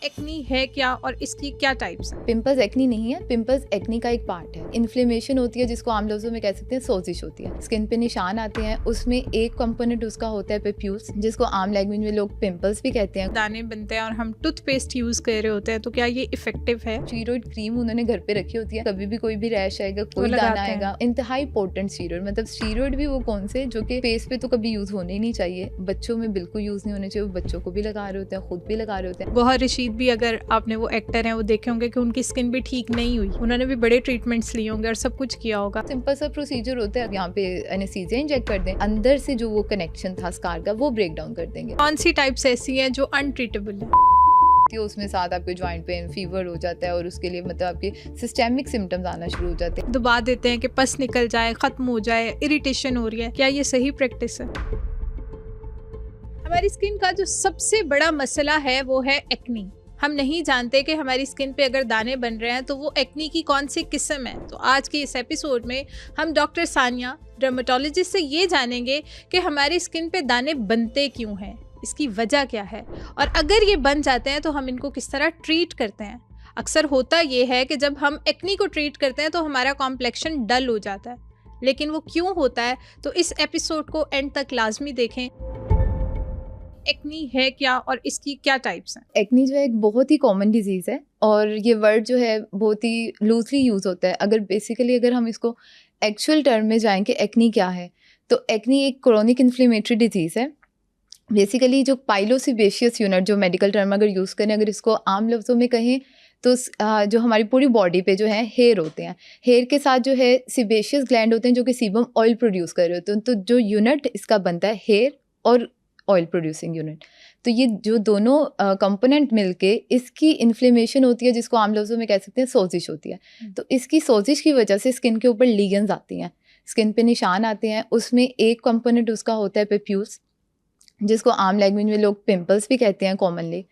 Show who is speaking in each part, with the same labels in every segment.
Speaker 1: Acne है क्या और इसकी क्या टाइप्स हैं?
Speaker 2: पिंपल्स एक्नी नहीं है, पिंपल्स एक्नी का एक पार्ट है। इन्फ्लेमेशन होती है जिसको आम लफ्जों में कह सकते हैं सोजिश होती है। स्किन पे निशान आते हैं, उसमें एक कंपोनेंट उसका होता है पेप्यूल्स, जिसको आम लैंग्वेज में लोग पिंपल्स भी कहते हैं।
Speaker 1: दाने बनते हैं और हम टूथपेस्ट यूज कर रहे होते हैं, तो क्या ये इफेक्टिव है?
Speaker 2: स्टीरॉइड क्रीम उन्होंने घर पे रखी होती है, कभी भी कोई भी रैश आएगा, कोई दाना आएगा, इंतहाई पोटेंट स्टीरॉइड। मतलब स्टीरॉइड भी वो कौन से जो कि फेस पे तो कभी यूज होने ही नहीं चाहिए, बच्चों में बिल्कुल यूज नहीं होने चाहिए। वो बच्चों को भी लगा रहे होते हैं, खुद भी लगा रहे होते हैं।
Speaker 1: गौहर रशीद भी, अगर आपने वो एक्टर हैं, वो देखे होंगे कि उनकी स्किन भी ठीक नहीं हुई, उन्होंने भी बड़े ट्रीटमेंट्स लिए होंगे और सब कुछ किया होगा।
Speaker 2: सिंपल सा प्रोसीजर होता है, यहाँ पे एनेस्थीसिया इंजेक्ट कर दें, अंदर से जो वो कनेक्शन था स्कार का वो ब्रेक डाउन कर देंगे।
Speaker 1: कौन सी टाइप्स ऐसी हैं जो अनट्रीटेबल है?
Speaker 2: उसमें साथ आपके जॉइंट पेन, फीवर हो जाता है और उसके लिए मतलब आपके सिस्टेमिक सिम्टम्स आना शुरू हो जाते हैं।
Speaker 1: दबा देते हैं कि पस निकल जाए, खत्म हो जाए, इरिटेशन हो रही है, क्या ये सही प्रैक्टिस है? हमारी स्किन का जो सबसे बड़ा मसला है वो है एक्नी। हम नहीं जानते कि हमारी स्किन पे अगर दाने बन रहे हैं तो वो एक्नी की कौन सी किस्म है। तो आज के इस एपिसोड में हम डॉक्टर सानिया, डर्मेटोलॉजिस्ट से ये जानेंगे कि हमारी स्किन पे दाने बनते क्यों हैं, इसकी वजह क्या है, और अगर ये बन जाते हैं तो हम इनको किस तरह ट्रीट करते हैं। अक्सर होता ये है कि जब हम एक्नी को ट्रीट करते हैं तो हमारा कॉम्प्लेक्शन डल हो जाता है, लेकिन वो क्यों होता है, तो इस एपिसोड को एंड तक लाजमी देखें। एक्नी है क्या और इसकी क्या टाइप्स हैं?
Speaker 2: एक्नी जो है एक बहुत ही कॉमन डिजीज़ है और ये वर्ड जो है बहुत ही लूजली यूज़ होता है। अगर हम इसको एक्चुअल टर्म में जाएं कि एक्नी क्या है, तो एक्नी एक क्रोनिक इन्फ्लेमेटरी डिजीज़ है। बेसिकली जो पाइलोसिबेशियस यूनिट, जो मेडिकल टर्म अगर यूज़ करें, अगर इसको आम लफ्ज़ों में कहें तो जो हमारी पूरी बॉडी पे जो है हेयर होते हैं, हेयर के साथ जो है सिबेशियस ग्लैंड होते हैं जो कि सीबम ऑयल प्रोड्यूस कर रहे होते हैं। तो जो यूनिट इसका बनता है हेयर और ऑयल प्रोड्यूसिंग यूनिट, तो ये जो दोनों कंपोनेंट मिलके इसकी इन्फ्लेमेशन होती है, जिसको आम लफ्ज़ों में कह सकते हैं सोजिश होती है। तो इसकी सोजिश की वजह से स्किन के ऊपर लीगन्स आती हैं, स्किन पे निशान आते हैं। उसमें एक कंपोनेंट उसका होता है पेप्यूल्स, जिसको आम लैंग्वेज में लोग पिंपल्स भी कहते हैं कॉमनली।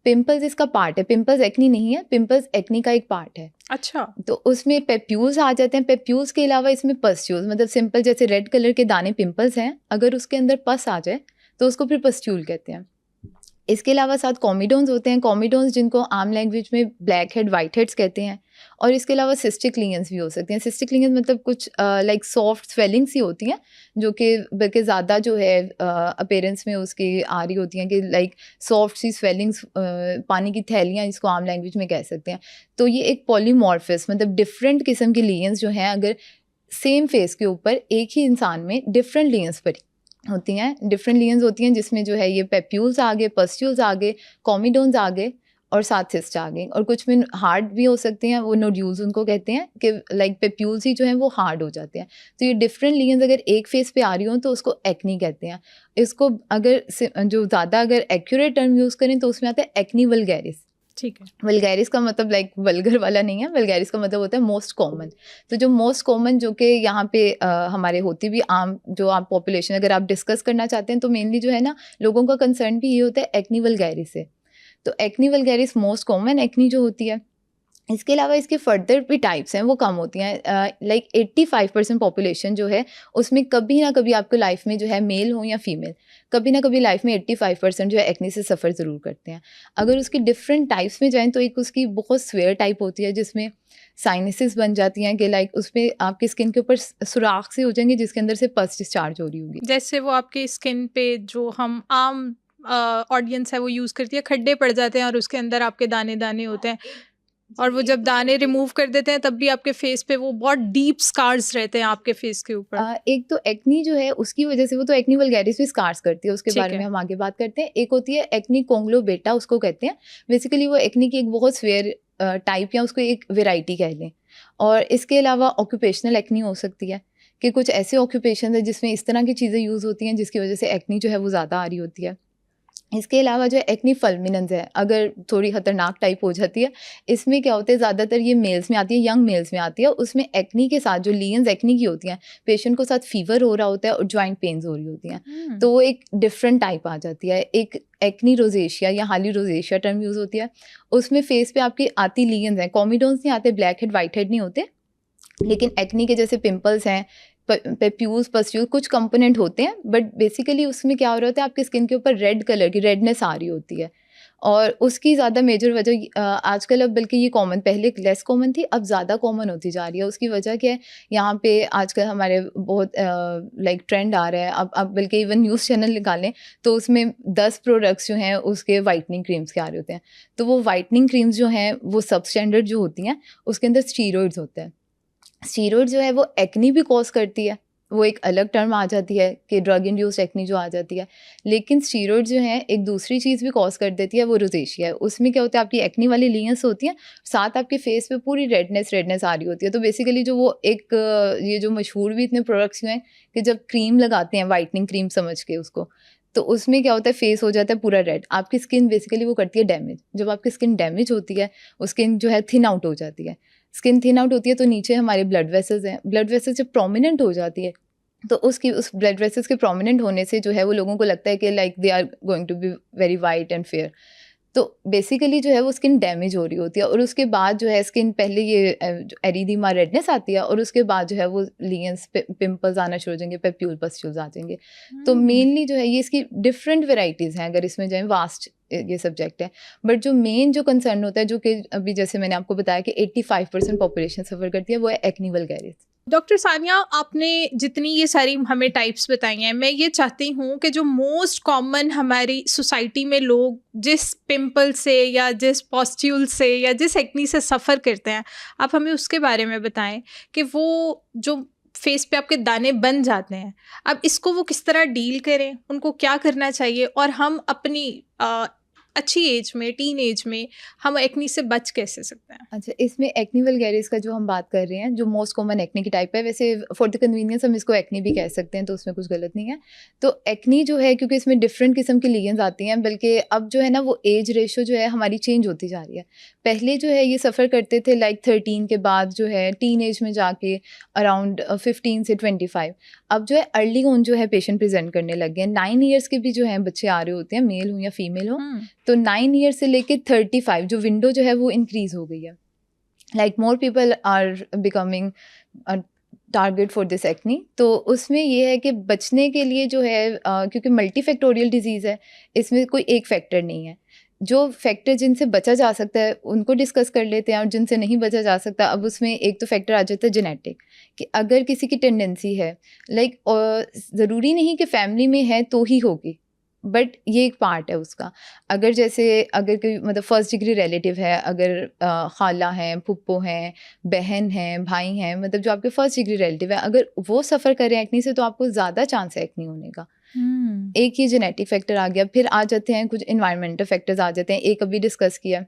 Speaker 2: पिंपल्स इसका पार्ट है, पिंपल्स एक्नी नहीं है, पिंपल्स एक्नी का एक पार्ट है।
Speaker 1: अच्छा,
Speaker 2: तो उसमें पेप्यूल्स आ जाते हैं। पेप्यूल्स के अलावा इसमें पस्ट्यूल्स, मतलब सिंपल जैसे रेड कलर के दाने पिंपल्स हैं, अगर उसके अंदर पस आ जाए तो उसको फिर पस्ट्यूल कहते हैं। इसके अलावा साथ कॉमिडोन्स होते हैं, कॉमिडोन्स जिनको आम लैंग्वेज में ब्लैक हेड, वाइट हेड्स कहते हैं। और इसके अलावा सिस्टिक लीगन्स भी हो सकते हैं। सिस्टिक लीगन्स मतलब कुछ लाइक सॉफ्ट स्वेलिंग्स ही होती हैं, जो कि बल्कि ज़्यादा जो है अपीयरेंस में उसकी आ रही होती हैं कि लाइक सॉफ्ट सी स्वेलिंग्स, पानी की थैलियाँ जिसको आम लैंग्वेज में कह सकते हैं। तो ये एक पॉलीमॉर्फिस, मतलब डिफरेंट किस्म के लीगन्स जो हैं, अगर सेम फेस के ऊपर एक ही इंसान में डिफरेंट लीगन्स पर होती हैं, डिफरेंट लीगन्स होती हैं, जिसमें जो है ये पेप्यूल्स आ गए, पस्ट्यूल्स आ गए, कॉमिडोन्स आ गए और साथ सिस्ट आ गई। और कुछ में हार्ड भी हो सकते हैं, वो नोड्यूल्स उनको कहते हैं कि लाइक पेप्यूल्स ही जो हैं वो हार्ड हो जाते हैं। तो ये डिफरेंट लीगन्स अगर एक फेस पे आ रही हो तो उसको एक्नी कहते हैं। इसको अगर जो ज़्यादा अगर एक्यूरेट टर्म यूज़ करें तो उसमें आता है एक्नी वल्गैरिस।
Speaker 1: ठीक है।
Speaker 2: वल्गैरिस का मतलब लाइक वल्गर वाला नहीं है, वल्गैरिस का मतलब होता है मोस्ट कॉमन। तो जो मोस्ट कॉमन जो कि यहाँ पे हमारे होती भी आम जो आप पॉपुलेशन अगर आप डिस्कस करना चाहते हैं, तो मेनली जो है ना लोगों का कंसर्न भी ये होता है एक्नी वल्गैरिस से। तो acne vulgaris most common acne जो होती है। इसके अलावा इसके फर्दर भी टाइप्स हैं, वो कम होती हैं। लाइक 85% पॉपुलेशन जो है उसमें कभी ना कभी आपको लाइफ में जो है, मेल हो या फीमेल, कभी ना कभी लाइफ में 85% जो है एक्नी से सफ़र ज़रूर करते हैं। अगर उसकी डिफरेंट टाइप्स में जाएं तो एक उसकी बहुत स्वेयर टाइप होती है जिसमें साइनसेस बन जाती हैं कि लाइक उसमें आपकी स्किन के ऊपर सुराख से हो जाएंगे जिसके अंदर से पस डिस्चार्ज हो रही होगी।
Speaker 1: जैसे वो आपकी स्किन पे जो हम आम ऑडियंस है वो यूज़ करती है, खड्डे पड़ जाते हैं और उसके अंदर आपके दाने दाने होते हैं, और वो जब दाने रिमूव कर देते हैं तब भी आपके फेस पे वो बहुत डीप स्कार्स रहते हैं आपके फेस के ऊपर।
Speaker 2: एक तो एक्नी जो है उसकी वजह से वो तो एक्नी वल्गैरिस भी स्कार्स करती है, उसके बारे में हम आगे बात करते हैं। एक होती है एक्नी कोंग्लोबेटा, उसको कहते हैं। बेसिकली वो एक्नी की एक बहुत स्वेयर टाइप या उसको एक वेराइटी कह लें। और इसके अलावा ऑक्यूपेशनल एक्नी हो सकती है कि कुछ ऐसे ऑक्यूपेशन है जिसमें इस तरह की चीज़ें यूज़ होती हैं जिसकी वजह से एक्नी जो है वो ज़्यादा आ रही होती है। इसके अलावा जो एक्नी फल्मिनेंस है, अगर थोड़ी खतरनाक टाइप हो जाती है, इसमें क्या होता है, ज़्यादातर ये मेल्स में आती है, यंग मेल्स में आती है। उसमें एक्नी के साथ जो लीगन्स एक्नी की होती हैं, पेशेंट को साथ फीवर हो रहा होता है और जॉइंट पेन्स हो रही होती हैं। तो वो एक डिफरेंट टाइप आ जाती है। एक एक्नी रोजेशिया या हाली रोजेशिया टर्म यूज़ होती है। उसमें फेस पे आपकी आती लीगन्स हैं, कॉमिडोन्स नहीं आते, ब्लैक हेड वाइट हेड नहीं होते, लेकिन एक्नी के जैसे पिंपल्स हैं, पेप्यूल्स, पस्ट्यूल्स, कुछ कंपोनेंट होते हैं। बट बेसिकली उसमें क्या हो रहा होता है, आपकी स्किन के ऊपर रेड कलर की रेडनेस आ रही होती है। और उसकी ज़्यादा मेजर वजह आजकल अब बल्कि ये कॉमन, पहले लेस कॉमन थी, अब ज़्यादा कॉमन होती जा रही है। उसकी वजह क्या है, यहाँ पे आजकल हमारे बहुत लाइक ट्रेंड आ रहा है, अब बल्कि इवन न्यूज़ चैनल निकालें तो उसमें 10 प्रोडक्ट्स जो हैं उसके वाइटनिंग क्रीम्स के आ रहे होते हैं। तो वो वाइटनिंग क्रीम्स जो हैं वो सबस्टैंडर्ड जो होती हैं उसके अंदर स्टीरॉइड्स होते हैं। स्टीरॉइड जो है वो एक्नी भी कॉज करती है, वो एक अलग टर्म आ जाती है कि ड्रग इंड्यूस्ड एक्नी जो आ जाती है। लेकिन स्टीरॉइड जो है एक दूसरी चीज़ भी कॉज कर देती है, वो रोजेशिया है। उसमें क्या होता है, आपकी एक्नी वाली लीयंस होती हैं, साथ आपके फेस पे पूरी रेडनेस आ रही होती है। तो बेसिकली जो वो एक ये जो मशहूर भी इतने प्रोडक्ट्स हैं कि जब क्रीम लगाते हैं वाइटनिंग क्रीम समझ के उसको, तो उसमें क्या होता है, फेस हो जाता है पूरा रेड। आपकी स्किन बेसिकली वो करती है डैमेज। जब आपकी स्किन डैमेज होती है, वो स्किन जो है थिन आउट हो जाती है। स्किन थिन आउट होती है तो नीचे हमारे ब्लड वेसल्स हैं, ब्लड वेसल्स जब प्रोमिनेंट हो जाती है तो उस ब्लड वेसल्स के प्रोमिनेंट होने से जो है वो लोगों को लगता है कि like they are going to be very white and fair. तो बेसिकली जो है वो स्किन डैमेज हो रही होती है, और उसके बाद जो है स्किन पहले ये एरिदीमा रेडनेस आती है, और उसके बाद जो है वो लीयंस पिंपल्स आना शुरू हो जाएंगे, पेप्यूल पस्ट्यूल्स आ जाएंगे। तो मेनली जो है ये इसकी डिफरेंट वेराइटीज़ हैं, अगर इसमें जो है वास्ट ये सब्जेक्ट है। बट जो मेन जो कंसर्न होता है, जो कि अभी जैसे मैंने आपको बताया कि 85% पॉपुलेशन सफ़र करती है, वो है एक्नी वल्गैरिस।
Speaker 1: डॉक्टर सानिया, आपने जितनी ये सारी हमें टाइप्स बताई हैं, मैं ये चाहती हूँ कि जो मोस्ट कॉमन हमारी सोसाइटी में लोग जिस पिंपल से या जिस पॉस्ट्यूल से या जिस एक्नी से सफ़र करते हैं, आप हमें उसके बारे में बताएं कि वो जो फेस पे आपके दाने बन जाते हैं, अब इसको वो किस तरह डील करें, उनको क्या करना चाहिए, और हम अपनी अच्छी एज में, टीन एज में, हम एक्नी से बच कैसे सकते हैं?
Speaker 2: अच्छा, इसमें एक्नी वल्गैरिस का जो हम बात कर रहे हैं, जो मोस्ट कॉमन एक्नी की टाइप है, वैसे फॉर द कन्वीनियंस हम इसको एक्नी भी कह सकते हैं, तो उसमें कुछ गलत नहीं है। तो एक्नी जो है, क्योंकि इसमें डिफरेंट किस्म की लीजन्स आती हैं, बल्कि अब जो है ना वो एज रेशो जो है हमारी चेंज होती जा रही है। पहले जो है ये सफ़र करते थे लाइक 13 के बाद, जो है टीन एज में जाके अराउंड 15 से 25। अब जो है अर्ली ऑन जो है पेशेंट प्रेजेंट करने लग गए हैं। 9 ईयर्स के भी जो हैं बच्चे आ रहे होते हैं, मेल हो या फीमेल हो। तो 9 ईयर से लेके 35 जो विंडो जो है वो इंक्रीज हो गई है। Like more people are becoming target for this acne. तो उसमें ये है कि बचने के लिए जो है क्योंकि मल्टीफैक्टोरियल डिजीज़ है, इसमें कोई एक फैक्टर नहीं है। जो फैक्टर जिनसे बचा जा सकता है उनको डिस्कस कर लेते हैं, और जिनसे नहीं बचा जा सकता, अब उसमें एक तो फैक्टर आ जाता है जेनेटिक, कि अगर किसी की टेंडेंसी है, लाइक ज़रूरी नहीं कि फैमिली में है तो ही होगी, बट ये एक पार्ट है उसका। अगर कोई मतलब फर्स्ट डिग्री रिलेटिव है, अगर खाला हैं, फुप्पो हैं, बहन हैं, भाई हैं, मतलब जो आपके फर्स्ट डिग्री रिलेटिव है, अगर वो सफ़र करें एक्नी से, तो आपको ज़्यादा चांस है एक्नी होने का। एक ये जेनेटिक फैक्टर आ गया। फिर आ जाते हैं कुछ इन्वायरमेंटल फैक्टर्स आ जाते हैं। एक अभी डिस्कस किया,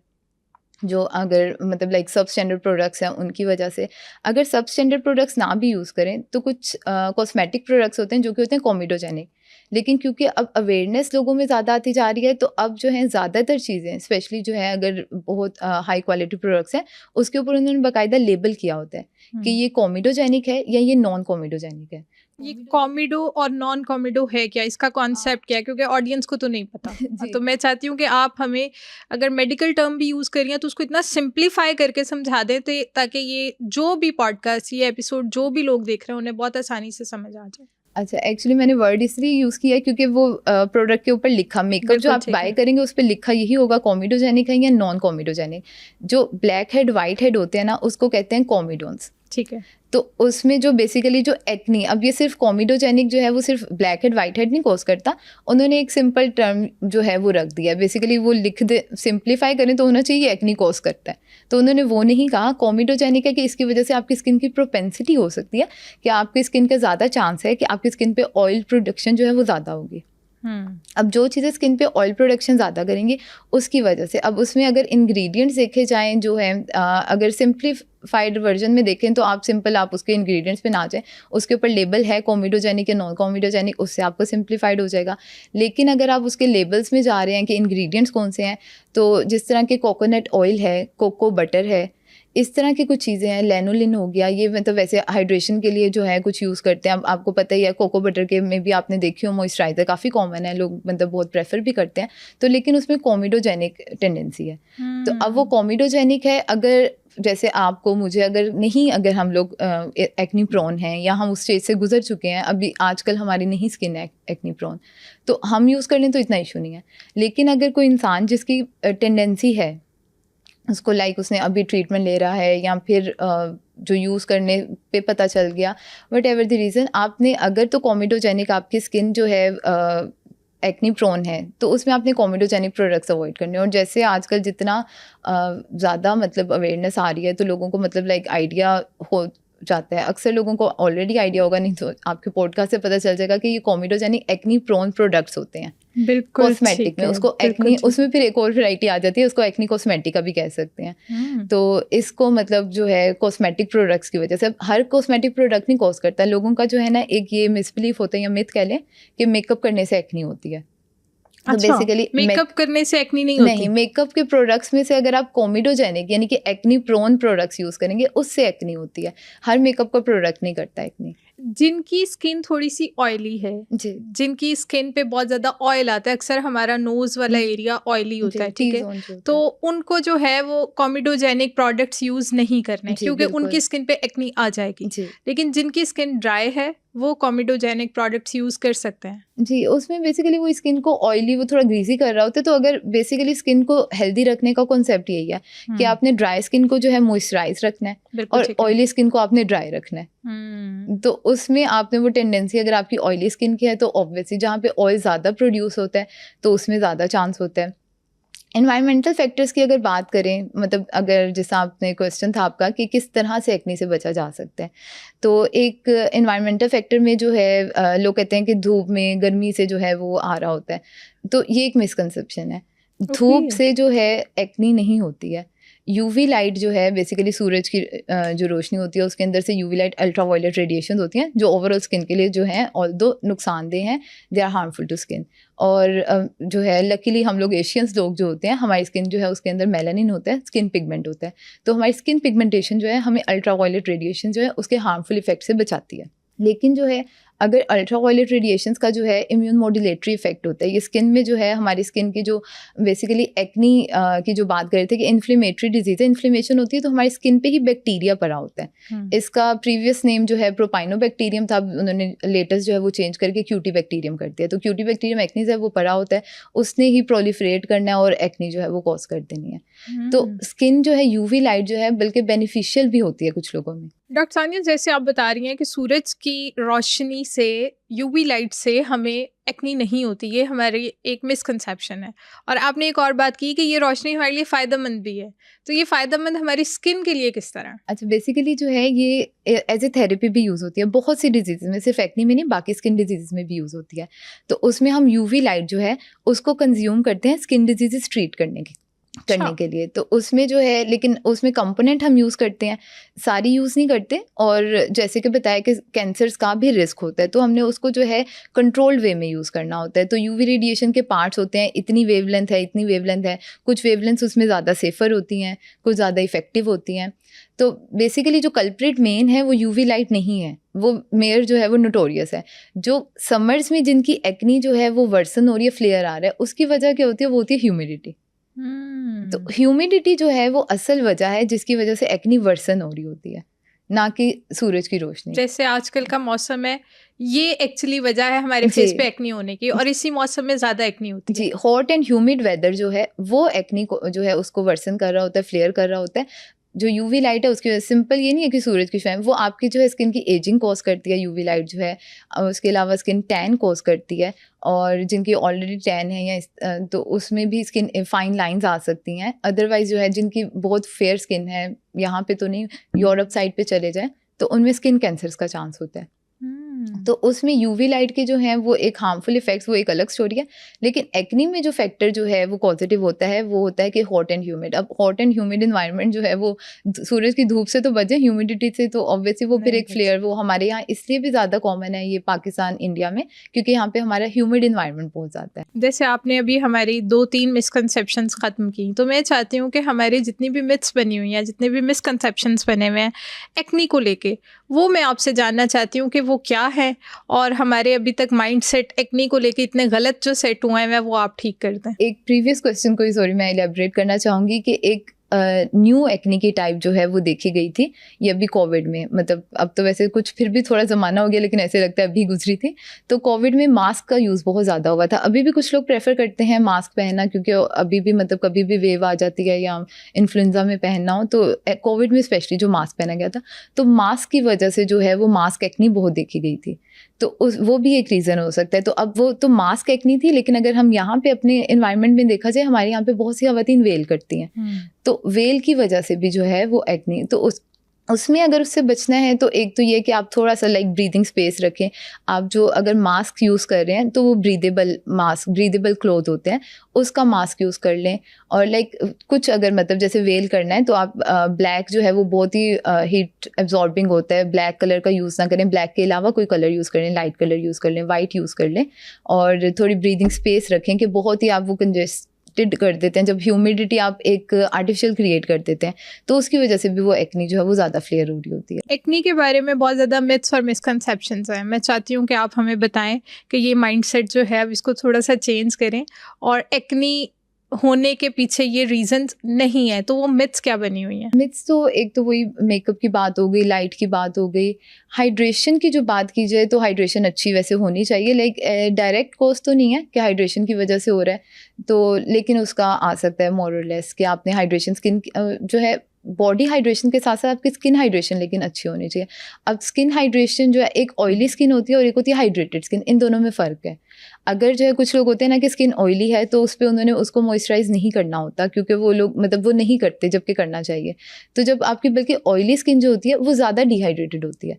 Speaker 2: जो अगर मतलब लाइक सब स्टैंडर्ड प्रोडक्ट्स हैं उनकी वजह से, अगर सब स्टैंडर्ड प्रोडक्ट्स ना भी यूज़ करें तो कुछ कॉस्मेटिक प्रोडक्ट्स होते हैं जो कि होते हैं कॉमिडोजेनिक। लेकिन क्योंकि अब अवेयरनेस लोगों में ज़्यादा आती जा रही है, तो अब जो है ज़्यादातर चीज़ें, स्पेशली जो है अगर बहुत हाई क्वालिटी प्रोडक्ट्स हैं, उसके ऊपर उन्होंने बाकायदा लेबल किया होता है कि ये कॉमिडोजेनिक है या ये नॉन कॉमिडोजेनिक है।
Speaker 1: ये कॉमिडो और नॉन कॉमिडो है क्या, इसका कॉन्सेप्ट क्या है, क्योंकि ऑडियंस को तो नहीं पता। तो मैं चाहती हूँ कि आप हमें अगर मेडिकल टर्म भी यूज़ करिए तो उसको इतना सिंप्लीफाई करके समझा दें, तो ताकि ये जो भी पॉडकास्ट, ये एपिसोड जो भी लोग देख रहे हैं, उन्हें बहुत आसानी से समझ आ जाए।
Speaker 2: अच्छा, एक्चुअली मैंने वर्ड इसलिए यूज़ किया है क्योंकि वो प्रोडक्ट के ऊपर लिखा, मेकअप जो आप बाय करेंगे उस पर लिखा यही होगा कॉमिडोजेनिक है या नॉन कॉमिडोजेनिक। जो ब्लैक हेड वाइट हेड होते हैं ना, उसको कहते हैं कॉमिडोन्स।
Speaker 1: ठीक है।
Speaker 2: तो उसमें जो बेसिकली जो एक्नी, अब ये सिर्फ कॉमिडोजेनिक जो है वो सिर्फ ब्लैक हेड वाइट हेड नहीं कॉज करता, उन्होंने एक सिंपल टर्म जो है वो रख दिया। बेसिकली वो लिख दे, सिंप्लीफाई करें तो होना चाहिए एक्नी कॉज करता है, तो उन्होंने वो नहीं कहा। कॉमिडोजेनिक है कि इसकी वजह से आपकी स्किन की प्रोपेंसिटी हो सकती है कि आपकी स्किन का ज़्यादा चांस है कि आपकी स्किन पे ऑयल प्रोडक्शन जो है वो ज़्यादा होगी। अब जो चीज़ें स्किन पे ऑयल प्रोडक्शन ज़्यादा करेंगी उसकी वजह से, अब उसमें अगर इंग्रेडिएंट्स देखे जाएं जो है, अगर सिंप्लीफाइड वर्जन में देखें तो आप उसके इंग्रेडिएंट्स पे ना जाएं, उसके ऊपर लेबल है कॉमिडोजेनिक या नॉन कॉमिडोजेनिक, उससे आपको सिंप्लीफाइड हो जाएगा। लेकिन अगर आप उसके लेबल्स में जा रहे हैं कि इंग्रेडिएंट्स कौन से हैं, तो जिस तरह के कोकोनट ऑयल है, कोको बटर है, इस तरह की कुछ चीज़ें हैं। लैनोलिन हो गया, ये मतलब वैसे हाइड्रेशन के लिए जो है कुछ यूज़ करते हैं। अब आपको पता ही है कोको बटर के में भी आपने देखी हो मॉइस्चराइज़र काफ़ी कॉमन है, लोग मतलब बहुत प्रेफर भी करते हैं। तो लेकिन उसमें कॉमिडोजेनिक टेंडेंसी है। तो अब वो कॉमिडोजेनिक है, अगर जैसे आपको मुझे अगर हम लोग एक्नी प्रोन हैं या हम उस स्टेज से गुजर चुके हैं, अभी आजकल हमारी नहीं स्किन है एक्नी प्रोन, तो हम यूज़ कर लें तो इतना इशू नहीं है। लेकिन अगर कोई इंसान जिसकी टेंडेंसी है, उसको उसने अभी ट्रीटमेंट ले रहा है या फिर जो यूज़ करने पे पता चल गया, वट एवर द रीज़न, आपने अगर तो कॉमिडोजेनिक आपकी स्किन जो है एक्नी प्रोन है, तो उसमें आपने कॉमिडोजेनिक प्रोडक्ट्स अवॉइड करने। और जैसे आजकल जितना ज़्यादा मतलब अवेयरनेस आ रही है, तो लोगों को मतलब आइडिया हो जाता है। अक्सर लोगों को ऑलरेडी आइडिया होगा, नहीं तो आपके पॉडकास्ट से पता चल जाएगा कि ये कॉमिडोजेनिक एक्नी प्रोन प्रोडक्ट्स होते हैं
Speaker 1: बिल्कुल
Speaker 2: कॉस्मेटिक में। उसको एक्नी, उसमें फिर एक और वैरायटी आ जाती है, उसको एक्नी कॉस्मेटिक का भी कह सकते हैं। तो इसको मतलब जो है कॉस्मेटिक प्रोडक्ट्स की वजह से, हर कॉस्मेटिक प्रोडक्ट नहीं कॉज करता है। लोगों का जो है ना एक ये मिसबिलीफ होता है या मिथ कह लें कि मेकअप करने से एक्नी होती है। तो बेसिकली
Speaker 1: मेकअप करने से एक्नी नहीं होती?
Speaker 2: नहीं, मेकअप के प्रोडक्ट्स में से अगर आप कॉमिडोजेनिक यानी कि एक्नी प्रोन प्रोडक्ट्स यूज करेंगे, उससे एक्नी होती है। हर मेकअप का प्रोडक्ट नहीं करता एक्नी।
Speaker 1: जिनकी स्किन थोड़ी सी ऑयली है जी, जिनकी स्किन पे बहुत ज्यादा ऑयल आता है, अक्सर हमारा नोज वाला एरिया ऑयली होता है, ठीक है, तो उनको जो है वो कॉमिडोजेनिक प्रोडक्ट्स यूज नहीं करने, क्योंकि उनकी स्किन पे एक्नी आ जाएगी। लेकिन जिनकी स्किन ड्राई है वो कॉमिडोजेनिक प्रोडक्ट्स यूज कर सकते हैं
Speaker 2: जी। उसमें बेसिकली वो स्किन को ऑयली, वो थोड़ा ग्रीसी कर रहा होता है। तो अगर बेसिकली स्किन को हेल्दी रखने का कॉन्सेप्ट यही है कि आपने ड्राई स्किन को जो है मॉइस्चराइज रखना है और ऑयली स्किन को आपने ड्राई रखना है। तो उसमें आपने वो टेंडेंसी, अगर आपकी ऑयली स्किन की है तो ऑब्वियसली जहाँ पे ऑयल ज़्यादा प्रोड्यूस होता है तो उसमें ज़्यादा चांस होता है। एनवायरमेंटल फैक्टर्स की अगर बात करें, मतलब अगर जैसा आपने क्वेश्चन था आपका कि किस तरह से एक्नी से बचा जा सकता है, तो एक एनवायरमेंटल फैक्टर में जो है लोग कहते हैं कि धूप में गर्मी से जो है वो आ रहा होता है, तो ये एक मिसकंसेप्शन है। धूप से जो है एक्नी नहीं होती है। यूवी लाइट जो है बेसिकली सूरज की जो रोशनी होती है उसके अंदर से यूवी लाइट अल्ट्रावायलेट रेडिएशन होती हैं जो ओवरऑल स्किन के लिए जो है ऑल्दो नुकसानदेह हैं, they are harmful to skin. और जो है लकीली हम लोग एशियंस लोग जो होते हैं, हमारी स्किन जो है उसके अंदर मेलानिन होता है, स्किन पिगमेंट होता है, तो हमारी स्किन पिगमेंटेशन जो है हमें अल्ट्रावायलेट रेडिएशन जो है उसके हार्मफुल इफेक्ट से बचाती है। लेकिन जो है अगर अल्ट्रावायलेट रेडिएशंस का जो है इम्यून मॉड्यूलेटरी इफेक्ट होता है, ये स्किन में जो है हमारी स्किन की जो बेसिकली एक्नी की जो बात कर रहे थे कि इन्फ्लेमेटरी डिजीज है, इन्फ्लेमेशन होती है तो हमारी स्किन पे ही बैक्टीरिया पड़ा होता है। इसका प्रीवियस नेम जो है प्रोपाइनोबैक्टीरियम था, उन्होंने लेटेस्ट जो है वो चेंज करके क्यूटी बैक्टीरियम कर दिया। तो क्यूटी बैक्टीरियम एक्नीज है वो पड़ा होता है, उसने ही प्रोलिफरेट करना है और एक्नी जो है वो कॉज कर देनी है। तो स्किन जो है यूवी लाइट जो है बल्कि बेनिफिशियल भी होती है कुछ लोगों में।
Speaker 1: डॉक्टर सानिया, जैसे आप बता रही हैं कि सूरज की रोशनी से, यूवी लाइट से हमें एक्नी नहीं होती, ये हमारी एक मिसकंसेप्शन है। और आपने एक और बात की कि ये रोशनी हमारे लिए फ़ायदेमंद भी है, तो ये फ़ायदेमंद हमारी स्किन के लिए किस तरह?
Speaker 2: अच्छा, बेसिकली जो है ये एज ए थेरेपी भी यूज़ होती है बहुत सी डिजीज़ में, सिर्फ एक्नी में नहीं, बाकी स्किन डिजीज़ में भी यूज़ होती है। तो उसमें हम यूवी लाइट जो है उसको कंज्यूम करते हैं स्किन डिजीज़ ट्रीट करने के लिए। तो उसमें जो है, लेकिन उसमें कंपोनेंट हम यूज़ करते हैं, सारी यूज़ नहीं करते। और जैसे कि बताया कि कैंसर्स का भी रिस्क होता है, तो हमने उसको जो है कंट्रोल्ड वे में यूज़ करना होता है। तो यूवी रेडिएशन के पार्ट्स होते हैं, इतनी वेवलेंथ है, इतनी वेवलेंथ है, कुछ वेवलेंथ उसमें ज़्यादा सेफ़र होती हैं, कुछ ज़्यादा इफेक्टिव होती हैं। तो बेसिकली जो कल्प्रिट मेन है वो यूवी लाइट नहीं है, वो मेयर जो है वो नोटोरियस है। जो समर्स में जिनकी एक्नी जो है वो वर्सन हो रही है, फ्लेयर आ रहा है, उसकी वजह क्या होती है, वो होती है ह्यूमिडिटी। तो ह्यूमिडिटी जो है वो असल वजह है जिसकी वजह से एक्नी वर्सन हो रही होती है, ना कि सूरज की रोशनी।
Speaker 1: जैसे आजकल का मौसम है, ये एक्चुअली वजह है हमारे फेस पे एक्नी होने की, और इसी मौसम में ज़्यादा एक्नी होती है।
Speaker 2: जी, हॉट एंड ह्यूमिड वेदर जो है वो एक्नी को जो है उसको वर्सन कर रहा होता है, फ्लेयर कर रहा होता है। जो यूवी लाइट है उसकी वजह, सिंपल ये नहीं है कि सूरज की शाइन, वो आपकी जो है स्किन की एजिंग कॉज करती है यूवी लाइट जो है। उसके अलावा स्किन टैन कॉज करती है, और जिनकी ऑलरेडी टैन है या तो उसमें भी स्किन फाइन लाइंस आ सकती हैं। अदरवाइज जो है जिनकी बहुत फेयर स्किन है, यहाँ पे तो नहीं, यूरोप साइड पे चले जाए तो उनमें स्किन कैंसर्स का चांस होता है। तो उसमें यूवी लाइट के जो हैं वो एक हार्मफुल इफेक्ट्स, वो एक अलग स्टोरी है। लेकिन एक्नी में जो फैक्टर जो है वो पॉजिटिव होता है, वो होता है कि हॉट एंड ह्यूमिड। अब हॉट एंड ह्यूमिड इन्वायरमेंट जो है वो सूरज की धूप से तो बचे, ह्यूमिडिटी से तो ऑब्वियसली वो फिर
Speaker 1: नहीं
Speaker 2: एक फ्लेयर, वो हमारे यहाँ इसलिए भी ज़्यादा कॉमन है ये पाकिस्तान इंडिया में, क्योंकि यहाँ पे हमारा ह्यूमिड इन्वायरमेंट बहुत ज़्यादा है।
Speaker 1: जैसे आपने अभी हमारी 2-3 मिसकंसेप्शंस ख़त्म की, तो मैं चाहती हूँ कि हमारी जितनी भी मिथ्स बनी हुई हैं, जितने भी मिसकंसेप्शंस बने हुए हैं एक्नी को लेके, वो मैं आपसे जानना चाहती हूँ कि वो क्या है, और हमारे अभी तक माइंडसेट एक्नी को लेके इतने गलत जो सेट हुए हैं वो आप ठीक कर दें।
Speaker 2: एक प्रीवियस क्वेश्चन को ही सॉरी मैं एलैबोरेट करना चाहूँगी कि एक न्यू एक्नी की टाइप जो है वो देखी गई थी ये अभी कोविड में, मतलब अब तो वैसे कुछ फिर भी थोड़ा ज़माना हो गया, लेकिन ऐसे लगता है अभी गुजरी थी। तो कोविड में मास्क का यूज़ बहुत ज़्यादा हुआ था। अभी भी कुछ लोग प्रेफर करते हैं मास्क पहनना, क्योंकि अभी भी मतलब कभी भी वेव आ जाती है या इन्फ्लुएंजा में पहनना हो, तो कोविड में स्पेशली जो मास्क पहना गया था, तो मास्क की वजह से जो है वो मास्क एक्नी बहुत देखी गई थी। तो वो भी एक रीज़न हो सकता है। तो अब वो तो मास्क एक्नी थी, लेकिन अगर हम यहाँ पे अपने इन्वायरमेंट में देखा जाए, हमारे यहाँ पे बहुत सी ख़वातीन वेल करती हैं, तो वेल की वजह से भी जो है वो एक्नी, तो उसमें अगर उससे बचना है तो एक तो ये कि आप थोड़ा सा लाइक ब्रीदिंग स्पेस रखें। आप जो अगर मास्क यूज़ कर रहे हैं तो वो ब्रीदेबल मास्क, ब्रीदेबल क्लोथ होते हैं, उसका मास्क यूज़ कर लें। और लाइक कुछ अगर मतलब जैसे वेल करना है तो आप ब्लैक जो है वो बहुत ही हीट एब्जॉर्बिंग होता है, ब्लैक कलर का यूज़ ना करें, ब्लैक के अलावा कोई कलर यूज़ कर लें, लाइट कलर यूज़ कर लें, वाइट यूज़ कर लें। और थोड़ी ब्रीदिंग स्पेस रखें कि बहुत ही आप वो कर देते हैं, जब ह्यूमिडिटी आप एक आर्टिफिशियल क्रिएट कर देते हैं तो उसकी वजह से भी वो एक्नी जो है वो ज़्यादा फ्लेयर हो रही होती है।
Speaker 1: एक्नी के बारे में बहुत ज़्यादा मिथ्स और मिसकंसेप्शंस हैं। मैं चाहती हूँ कि आप हमें बताएं कि ये माइंडसेट जो है अब इसको थोड़ा सा चेंज करें, और एक्नी होने के पीछे ये रीजंस नहीं है, तो वो मिथ्स क्या बनी हुई हैं?
Speaker 2: मिथ्स तो एक तो वही मेकअप की बात हो गई, लाइट की बात हो गई। हाइड्रेशन की जो बात की जाए तो हाइड्रेशन अच्छी वैसे होनी चाहिए, लाइक डायरेक्ट कॉज तो नहीं है कि हाइड्रेशन की वजह से हो रहा है, तो लेकिन उसका आ सकता है मोर और लेस कि आपने हाइड्रेशन स्किन जो है बॉडी हाइड्रेशन के साथ साथ आपकी स्किन हाइड्रेशन लेकिन अच्छी होनी चाहिए। अब स्किन हाइड्रेशन जो है, एक ऑयली स्किन होती है और एक होती है हाइड्रेटेड स्किन, इन दोनों में फ़र्क है। अगर जो है कुछ लोग होते हैं ना कि स्किन ऑयली है तो उस पर उन्होंने उसको मॉइस्चराइज नहीं करना होता, क्योंकि वो लोग मतलब वो नहीं करते जबकि करना चाहिए। तो जब आपकी बल्कि ऑयली स्किन जो होती है वो ज़्यादा डिहाइड्रेटेड होती है,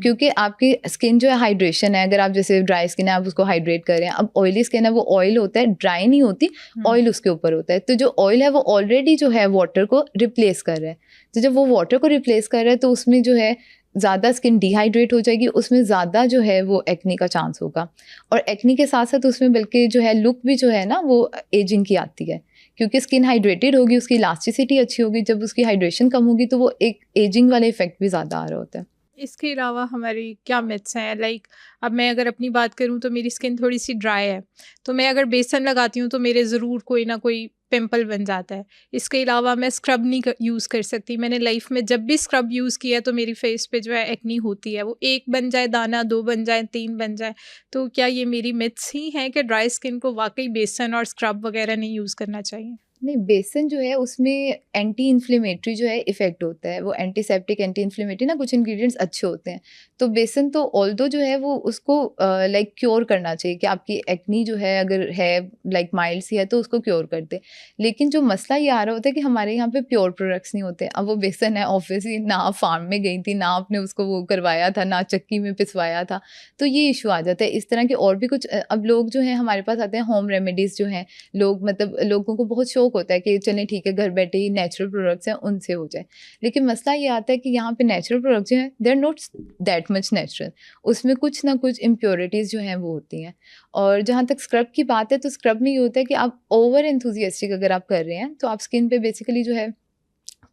Speaker 2: क्योंकि आपकी स्किन जो है हाइड्रेशन है, अगर आप जैसे ड्राई स्किन है आप उसको हाइड्रेट करें। अब ऑयली स्किन है वो ऑयल होता है, ड्राई नहीं होती, ऑयल उसके ऊपर होता है। तो जो ऑयल है वो ऑलरेडी जो है वाटर को रिप्लेस कर रहा है, तो जब वो वाटर को रिप्लेस कर रहा है तो उसमें जो है ज़्यादा स्किन डिहाइड्रेट हो जाएगी, उसमें ज़्यादा जो है वो एक्नी का चांस होगा। और एक्नी के साथ साथ उसमें बल्कि जो है लुक भी जो है ना वो एजिंग की आती है, क्योंकि स्किन हाइड्रेटेड होगी, उसकी इलास्टिसिटी अच्छी होगी। जब उसकी हाइड्रेशन कम होगी तो वो एक एजिंग वाला इफेक्ट भी ज़्यादा आ रहा होता है।
Speaker 1: इसके अलावा हमारी क्या मिथ्स हैं? लाइक अब मैं अगर अपनी बात करूँ तो मेरी स्किन थोड़ी सी ड्राई है, तो मैं अगर बेसन लगाती हूँ तो मेरे ज़रूर कोई ना कोई पिंपल बन जाता है। इसके अलावा मैं स्क्रब नहीं यूज़ कर सकती। मैंने लाइफ में जब भी स्क्रब यूज़ किया है तो मेरी फेस पे जो है एक्नी होती है, वो 1 बन जाए दाना, 2 बन जाए, 3 बन जाए। तो क्या ये मेरी मिथ्स ही हैं कि ड्राई स्किन को वाकई बेसन और स्क्रब वगैरह नहीं यूज़ करना चाहिए?
Speaker 2: नहीं, बेसन जो है उसमें एंटी इन्फ्लेमेटरी जो है इफेक्ट होता है, वो एंटीसेप्टिक एंटी इन्फ्लेमेटरी ना कुछ इंग्रेडिएंट्स अच्छे होते हैं। तो बेसन तो ऑल्दो जो है वो उसको लाइक क्योर करना चाहिए कि आपकी एक्नी जो है अगर है लाइक माइल्ड सी है तो उसको क्योर कर दे। लेकिन जो मसला ये आ रहा होता है कि हमारे यहाँ पे प्योर प्रोडक्ट्स नहीं होते। अब वो बेसन है ऑब्वियसली ना फार्म में गई थी, ना आपने उसको वो करवाया था, ना चक्की में पिसवाया था, तो ये इशू आ जाता है। इस तरह के और भी कुछ अब लोग जो हैं हमारे पास आते हैं, होम रेमेडीज़ जो हैं, लोग मतलब लोगों को बहुत शौक होता है कि चलें ठीक है घर बैठे ही नेचुरल प्रोडक्ट्स हैं उनसे हो जाए। लेकिन मसला ये आता है कि यहाँ पे नेचुरल प्रोडक्ट्स जो हैं they are not that much natural, उसमें कुछ ना कुछ इम्प्योरिटीज़ जो हैं वो होती हैं। और जहाँ तक स्क्रब की बात है तो स्क्रब में ये होता है कि आप ओवर एंथुजियास्टिक अगर आप कर रहे हैं तो आप स्किन पे बेसिकली जो है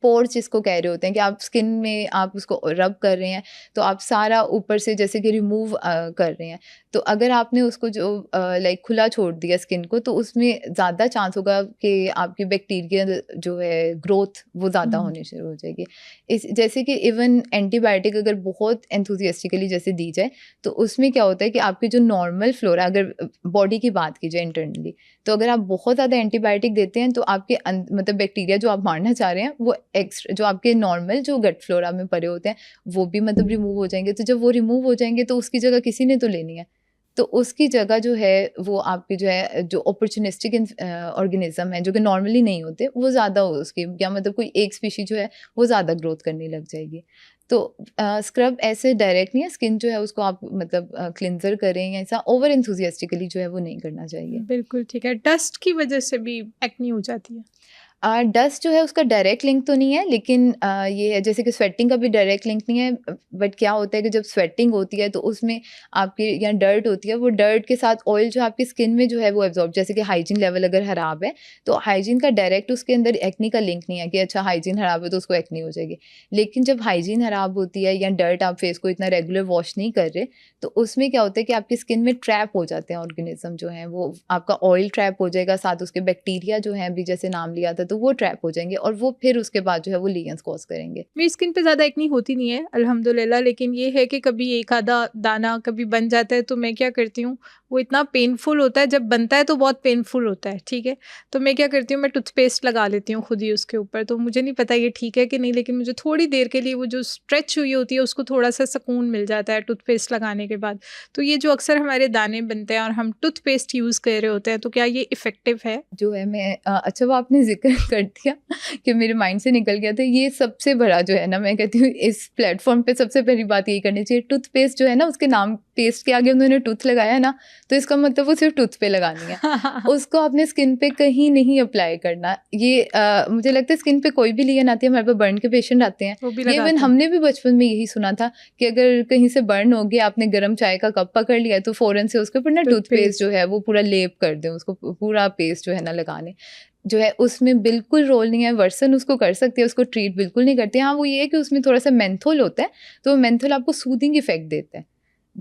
Speaker 2: पोर्स जिसको कह रहे होते हैं कि आप स्किन में आप उसको रब कर रहे हैं तो आप सारा ऊपर से जैसे कि रिमूव कर रहे हैं। तो अगर आपने उसको जो लाइक खुला छोड़ दिया स्किन को तो उसमें ज़्यादा चांस होगा कि आपकी बैक्टीरियल जो है ग्रोथ वो ज़्यादा होनी शुरू हो जाएगी। इस जैसे कि इवन एंटीबायोटिक अगर बहुत एंथुजियास्टिकली जैसे दी जाए तो उसमें क्या होता है कि आपकी जो नॉर्मल फ्लोरा, अगर बॉडी की बात की जाए इंटरनली, तो अगर आप बहुत ज़्यादा एंटीबायोटिक देते हैं तो आपके मतलब बैक्टीरिया जो आप मारना चाह रहे हैं वो एक्स्ट्रा जो आपके नॉर्मल जो गट फ्लोरा में पड़े होते हैं वो भी मतलब रिमूव हो जाएंगे। तो जब वो रिमूव हो जाएंगे तो उसकी जगह किसी ने तो लेनी है, तो उसकी जगह जो है वो आपकी जो है जो अपॉर्चुनिस्टिक ऑर्गेनिज्म है जो कि नॉर्मली नहीं होते वो ज़्यादा हो उसकी, या मतलब कोई एक स्पीशी जो है वो ज़्यादा ग्रोथ करने लग जाएगी। तो स्क्रब ऐसे डायरेक्ट नहीं है, स्किन जो है उसको आप मतलब क्लिनजर करें या ऐसा ओवर एंथुजियास्टिकली जो है वो नहीं करना चाहिए।
Speaker 1: बिल्कुल ठीक है। डस्ट की वजह से भी एक्नी हो जाती है?
Speaker 2: डस्ट जो है उसका डायरेक्ट लिंक तो नहीं है, लेकिन ये है जैसे कि स्वेटिंग का भी डायरेक्ट लिंक नहीं है, बट क्या होता है कि जब स्वेटिंग होती है तो उसमें आपकी यहाँ डर्ट होती है, वो डर्ट के साथ ऑयल जो आपकी स्किन में जो है वो एब्जॉर्ब, जैसे कि हाइजीन लेवल अगर खराब है तो हाइजीन का डायरेक्ट उसके अंदर एक्नी का लिंक नहीं है कि अच्छा हाइजीन खराब है तो उसको एक्नी हो जाएगी। लेकिन जब हाइजीन खराब होती है या डर्ट आप फेस को इतना रेगुलर वॉश नहीं कर रहे तो उसमें क्या होता है कि आपकी स्किन में ट्रैप हो जाते हैं ऑर्गेनिज्म जो है, वो आपका ऑयल ट्रैप हो जाएगा, साथ उसके बैक्टीरिया जो है अभी जैसे नाम लिया था तो वो ट्रैप हो जाएंगे और वो फिर उसके बाद जो है वो लीजन्स कॉज करेंगे।
Speaker 1: मेरी स्किन पे ज़्यादा एक्नी होती नहीं है अल्हम्दुलिल्लाह, लेकिन ये है कि कभी एक आधा दाना कभी बन जाता है तो मैं क्या करती हूँ, वो इतना पेनफुल होता है, जब बनता है तो बहुत पेनफुल होता है, ठीक है। तो मैं क्या करती हूँ, मैं टूथपेस्ट लगा लेती हूँ खुद ही उसके ऊपर। तो मुझे नहीं पता ये ठीक है कि नहीं, लेकिन मुझे थोड़ी देर के लिए वो जो स्ट्रेच हुई होती है उसको थोड़ा सा सुकून मिल जाता है टूथपेस्ट लगाने के बाद। तो ये जो अक्सर हमारे दाने बनते हैं और हम टूथपेस्ट यूज़ कर रहे होते हैं, तो क्या ये इफ़ेक्टिव है?
Speaker 2: जो है मैं अच्छा वो आपने ज़िक्र कर दिया कि मेरे माइंड से निकल गया था। ये सबसे बड़ा जो है ना, मैं कहती हूँ इस प्लेटफ़ॉर्म पे सबसे पहली बात यही करनी चाहिए, टूथपेस्ट जो है ना उसके नाम पेस्ट के आगे उन्होंने टूथ लगाया है ना, तो इसका मतलब वो सिर्फ़ टूथ पे लगानी है। उसको अपने स्किन पे कहीं नहीं अप्लाई करना। ये मुझे लगता है स्किन पे कोई भी लियन आती है, हमारे पास बर्न के पेशेंट आते हैं,
Speaker 1: वो भी
Speaker 2: ये इवन
Speaker 1: लगाते हैं।
Speaker 2: हमने भी बचपन में यही सुना था कि अगर कहीं से बर्न हो गया, आपने गर्म चाय का कप पकड़ लिया तो फ़ौरन से उसके ऊपर ना टूथपेस्ट
Speaker 1: टूथपेस्ट।
Speaker 2: जो है वो पूरा लेप कर दें, उसको पूरा पेस्ट जो है ना लगा लें। जो है उसमें बिल्कुल रोल नहीं है, वर्सन उसको कर सकती है, उसको ट्रीट बिल्कुल नहीं करती है। हाँ, वो ये है कि उसमें थोड़ा-सा मेंथोल होता है, तो मेंथोल आपको सूदिंग इफ़ेक्ट देता है।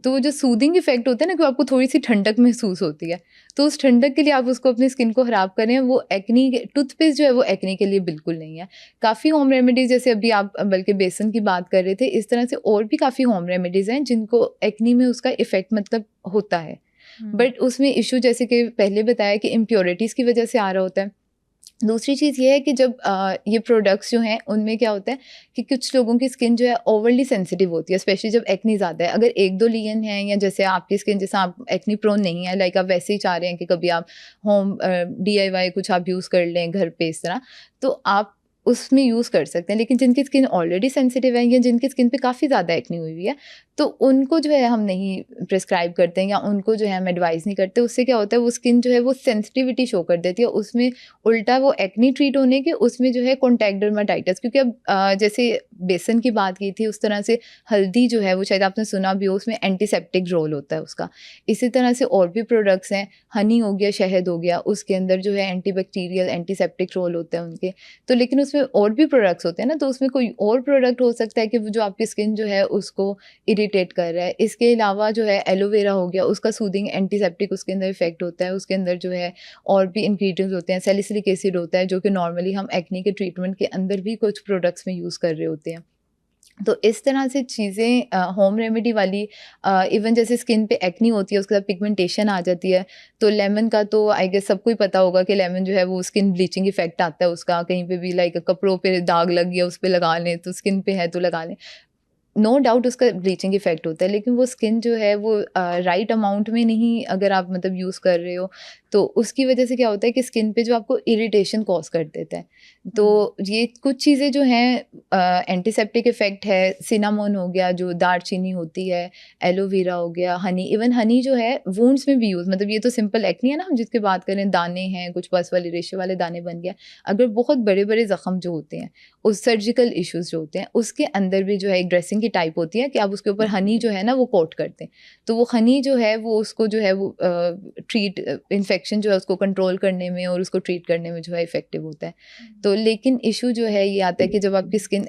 Speaker 2: तो वो जो सूदिंग इफ़ेक्ट होता है ना कि आपको थोड़ी-सी ठंडक महसूस होती है, तो उस ठंडक के लिए आप उसको अपनी स्किन को ख़राब कर रहे हैं, वो एक्नी के टूथपेस्ट जो है वो एक्नी के लिए बिल्कुल नहीं है। काफ़ी होम रेमेडीज़ जैसे अभी आप बल्कि बेसन की बात कर रहे थे, इस तरह से और भी काफ़ी होम रेमेडीज़ हैं जिनको एक्नी में उसका इफ़ेक्ट मतलब होता है। बट उसमें इश्यू जैसे कि पहले बताया कि इम्प्योरिटीज़ की वजह से आ रहा होता है। दूसरी चीज़ ये है कि जब ये प्रोडक्ट्स जो हैं उनमें क्या होता है कि कुछ लोगों की स्किन जो है ओवरली सेंसिटिव होती है, स्पेशली जब एक्नी ज़्यादा है। अगर 1-2 लीजन हैं या जैसे आपकी स्किन जैसा आप एक्नी प्रोन नहीं है, लाइक आप वैसे ही चाह रहे हैं कि कभी आप होम डीआईवाई कुछ आप यूज़ कर लें घर पे इस तरह, तो आप उसमें यूज़ कर सकते हैं। लेकिन जिनकी स्किन ऑलरेडी सेंसिटिव है या जिनकी स्किन पे काफ़ी ज़्यादा एक्नी हुई हुई है, तो उनको जो है हम नहीं प्रिस्क्राइब करते हैं या उनको जो है हम एडवाइस नहीं करते। उससे क्या होता है वो स्किन जो है वो सेंसिटिविटी शो कर देती है, उसमें उल्टा वो एक्नी ट्रीट होने के उसमें जो है कॉन्टैक्ट डर्माटाइटिस, क्योंकि अब जैसे बेसन की बात की थी उस तरह से हल्दी जो है वो शायद आपने सुना भी हो, उसमें एंटीसेप्टिक रोल होता है उसका। इसी तरह से और भी प्रोडक्ट्स हैं, हनी हो गया, शहद हो गया, उसके अंदर जो है एंटीबैक्टीरियल एंटीसेप्टिक रोल होता है उनके। तो लेकिन उसमें और भी प्रोडक्ट्स होते हैं ना, तो उसमें कोई और प्रोडक्ट हो सकता है कि वो जो आपकी स्किन जो है उसको इरिटेट कर रहा है। इसके अलावा जो है एलोवेरा हो गया, उसका सूदिंग एंटीसेप्टिक उसके अंदर इफेक्ट होता है। उसके अंदर जो है और भी इंग्रेडिएंट्स होते हैं, सैलिसिलिक एसिड होता है जो कि नॉर्मली हम एक्नी के ट्रीटमेंट के अंदर भी कुछ प्रोडक्ट्स में यूज़ कर रहे होते हैं। तो इस तरह से चीज़ें होम रेमेडी वाली इवन जैसे स्किन पे एक्नी होती है उसके साथ पिगमेंटेशन आ जाती है, तो लेमन का तो आई गेस सबको ही पता होगा कि लेमन जो है वो स्किन ब्लीचिंग इफेक्ट आता है उसका। कहीं पे भी लाइक कपड़ों पे दाग लग गया उस पे लगा लें, तो स्किन पे है तो लगा लें, नो डाउट उसका ब्लीचिंग इफेक्ट होता है। लेकिन वो स्किन जो है वो राइट अमाउंट में नहीं अगर आप मतलब यूज़ कर रहे हो, तो उसकी वजह से क्या होता है कि स्किन पे जो आपको इरिटेशन कॉज कर देता है। तो ये कुछ चीज़ें जो हैं एंटीसेप्टिक इफेक्ट है, सिनामोन हो गया जो दालचीनी होती है, एलोवेरा हो गया, हनी, इवन हनी जो है वुंड्स में भी यूज़, मतलब ये तो सिंपल एक्नी है ना, हम जिसकी बात करें दाने हैं, कुछ पस वाले रेशे वाले दाने बन गया। अगर बहुत बड़े बड़े ज़ख्म जो होते हैं, उस सर्जिकल इश्यूज़ जो होते हैं, उसके अंदर भी जो है एक ड्रेसिंग की टाइप होती है कि आप उसके ऊपर हनी जो है ना वो कोट करते हैं। तो वो हनी जो है वो उसको जो है वो ट्रीट इन्फेक्शन जो है उसको कंट्रोल करने में और उसको ट्रीट करने में जो है इफ़ेक्टिव होता है। तो लेकिन इशू जो है ये आता है कि जब आपकी स्किन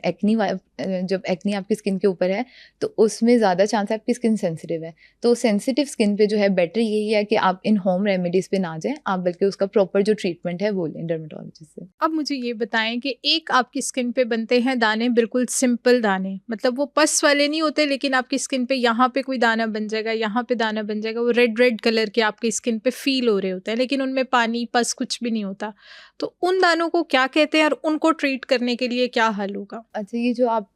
Speaker 2: जब एक्नी आपकी स्किन के ऊपर है तो उसमें ज़्यादा चांस है आपकी स्किन सेंसिटिव है। तो सेंसिटिव स्किन पे जो है बेटर यही है कि आप इन होम रेमेडीज़ पे ना जाएँ, आप बल्कि उसका प्रॉपर जो ट्रीटमेंट है वो लें डर्मेटोलॉजिस्ट से।
Speaker 1: अब मुझे ये बताएं कि एक आपकी स्किन पे बनते हैं दाने, बिल्कुल सिंपल दाने, मतलब वो पस वाले नहीं होते, लेकिन आपकी स्किन पे यहाँ पे कोई दाना बन जाएगा, यहाँ पे दाना बन जाएगा, वो रेड रेड कलर के आपकी स्किन पे फील हो रहे होते हैं, लेकिन उनमें पानी पस कुछ भी नहीं होता। तो उन दानों को क्या कहते हैं और उनको ट्रीट करने के लिए क्या हल होगा? का?
Speaker 2: अच्छा, ये जो आप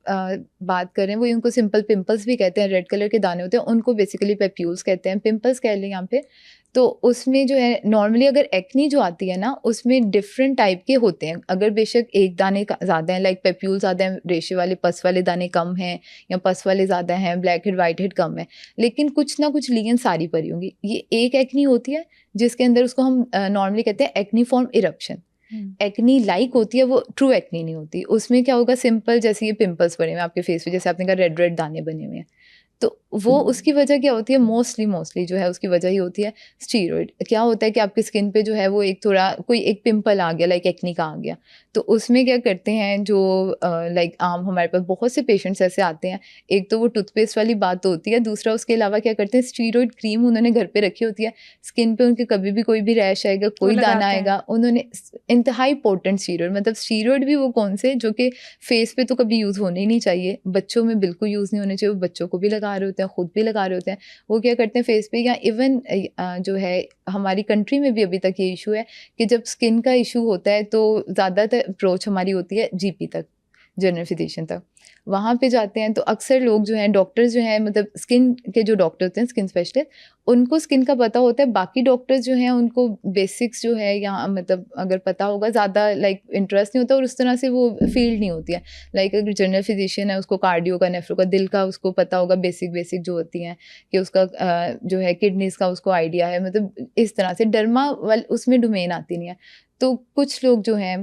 Speaker 2: बात कर रहे हैं वो उनको सिंपल पिंपल्स भी कहते हैं, रेड कलर के दाने होते हैं, उनको बेसिकली पेप्यूल्स कहते हैं, पिंपल्स कह लें यहाँ पे। तो उसमें जो है नॉर्मली अगर एक्नी जो आती है ना, उसमें डिफरेंट टाइप के होते हैं। अगर बेशक एक दाने ज़्यादा हैं, लाइक पेप्यूल ज़्यादा हैं, रेशे वाले पस वाले दाने कम हैं, या पस वाले ज़्यादा हैं, ब्लैक हेड वाइट हेड कम है, लेकिन कुछ ना कुछ लीगन सारी परी होंगी। ये एक एक्नी होती है जिसके अंदर उसको हम नॉर्मली कहते हैं एक्नीफॉर्म इरप्शन। एक्नी लाइक होती है, वो ट्रू एक्नी नहीं होती। उसमें क्या होगा, सिंपल जैसे ये पिंपल्स बने हुए हैं आपके फेस पे, जैसे आपने कहा रेड रेड दाने बने हुए हैं, तो वो उसकी वजह क्या होती है, मोस्टली जो है उसकी वजह ही होती है स्टीरॉइड। क्या होता है कि आपकी स्किन पे जो है वो एक थोड़ा कोई एक पिंपल आ गया, लाइक एक्नी का आ गया, तो उसमें क्या करते हैं जो लाइक आम हमारे पास बहुत से पेशेंट्स ऐसे आते हैं, एक तो वो टूथपेस्ट वाली बात तो होती है, दूसरा उसके अलावा क्या करते हैं, स्टीरॉइड क्रीम उन्होंने घर पे रखी होती है, स्किन पे उनके कभी भी कोई भी रैश आएगा, कोई दाना आएगा, उन्होंने इंतहाई पोटेंट स्टीरॉइड, मतलब स्टीरॉइड भी वो कौन से जो कि फेस पे तो कभी यूज़ होने ही नहीं चाहिए, बच्चों में बिल्कुल यूज़ नहीं होने चाहिए, वो बच्चों को भी लगा रहे होते हैं, खुद भी लगा रहे होते हैं। वो क्या करते हैं फेस पे, या इवन जो है हमारी कंट्री में भी अभी तक ये इशू है कि जब स्किन का इशू होता है तो ज़्यादातर अप्रोच हमारी होती है जीपी तक, जनरल फिजिशियन तक। वहाँ पे जाते हैं तो अक्सर लोग जो हैं, डॉक्टर्स जो हैं, मतलब स्किन के जो डॉक्टर होते हैं, स्किन स्पेशलिस्ट, उनको स्किन का पता होता है, बाकी डॉक्टर्स जो हैं उनको बेसिक्स जो है, या मतलब अगर पता होगा ज़्यादा लाइक इंटरेस्ट नहीं होता, और उस तरह से वो फील्ड नहीं होती है। लाइक अगर जनरल फिजिशियन है, उसको कार्डियो का, नेफ्रो का, दिल का उसको पता होगा, बेसिक जो होती हैं, कि उसका जो है किडनीज का उसको आइडिया है, मतलब इस तरह से डर्मा वाल उसमें डोमेन आती नहीं है। तो कुछ लोग जो हैं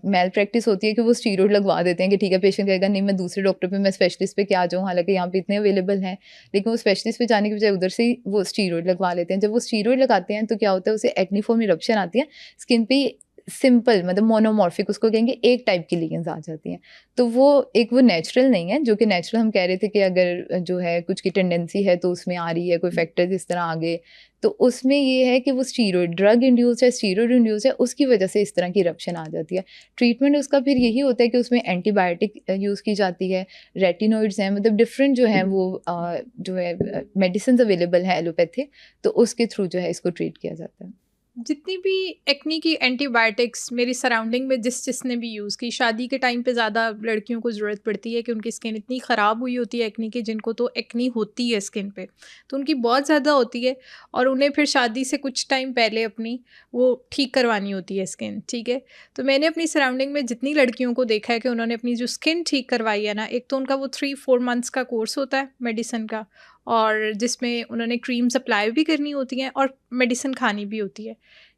Speaker 2: मेल प्रैक्टिस होती है कि वो स्टीरॉइड लगवा देते हैं कि ठीक है, पेशेंट कहेगा नहीं मैं दूसरे डॉक्टर पे, मैं स्पेशलिस्ट पे क्या जाऊँ, हालांकि यहाँ पे इतने अवेलेबल हैं, लेकिन वो स्पेशलिस्ट पे जाने की बजाय उधर से ही वो स्टीरॉइड लगवा लेते हैं। जब वो स्टीरॉइड लगाते हैं तो क्या होता है, उसे एक्नीफॉर्म इरप्शन आती है स्किन पे, सिंपल मतलब मोनोमॉर्फिक उसको कहेंगे, एक टाइप की लीगन्स आ जाती हैं। तो वो वो नेचुरल नहीं है, जो कि नेचुरल हम कह रहे थे कि अगर जो है कुछ की टेंडेंसी है तो उसमें आ रही है, कोई फैक्टर्स इस तरह आ गए, तो उसमें ये है कि वो स्टीरॉइड ड्रग इंड्यूस है, स्टीरॉइड इंड्यूस है, उसकी वजह से इस तरह की इरप्शन आ जाती है। ट्रीटमेंट उसका फिर यही होता है कि उसमें एंटीबायोटिक यूज़ की जाती है, रेटिनॉइड्स हैं, मतलब डिफरेंट जो हैं वो जो है मेडिसिन अवेलेबल हैं एलोपैथिक, तो उसके थ्रू जो है इसको ट्रीट किया जाता है।
Speaker 1: जितनी भी एक्नी की एंटीबायोटिक्स मेरी सराउंडिंग में जिसने भी यूज़ की, शादी के टाइम पे ज़्यादा लड़कियों को ज़रूरत पड़ती है कि उनकी स्किन इतनी ख़राब हुई होती है एक्नी की, जिनको तो एक्नी होती है स्किन पे, तो उनकी बहुत ज़्यादा होती है, और उन्हें फिर शादी से कुछ टाइम पहले अपनी वो ठीक करवानी होती है स्किन, ठीक है। तो मैंने अपनी सराउंडिंग में जितनी लड़कियों को देखा है कि उन्होंने अपनी जो स्किन ठीक करवाई है ना, एक तो उनका वो 3-4 मंथ्स का कोर्स होता है मेडिसिन का, और जिसमें उन्होंने क्रीम्स अप्लाई भी करनी होती हैं और मेडिसिन खानी भी होती है।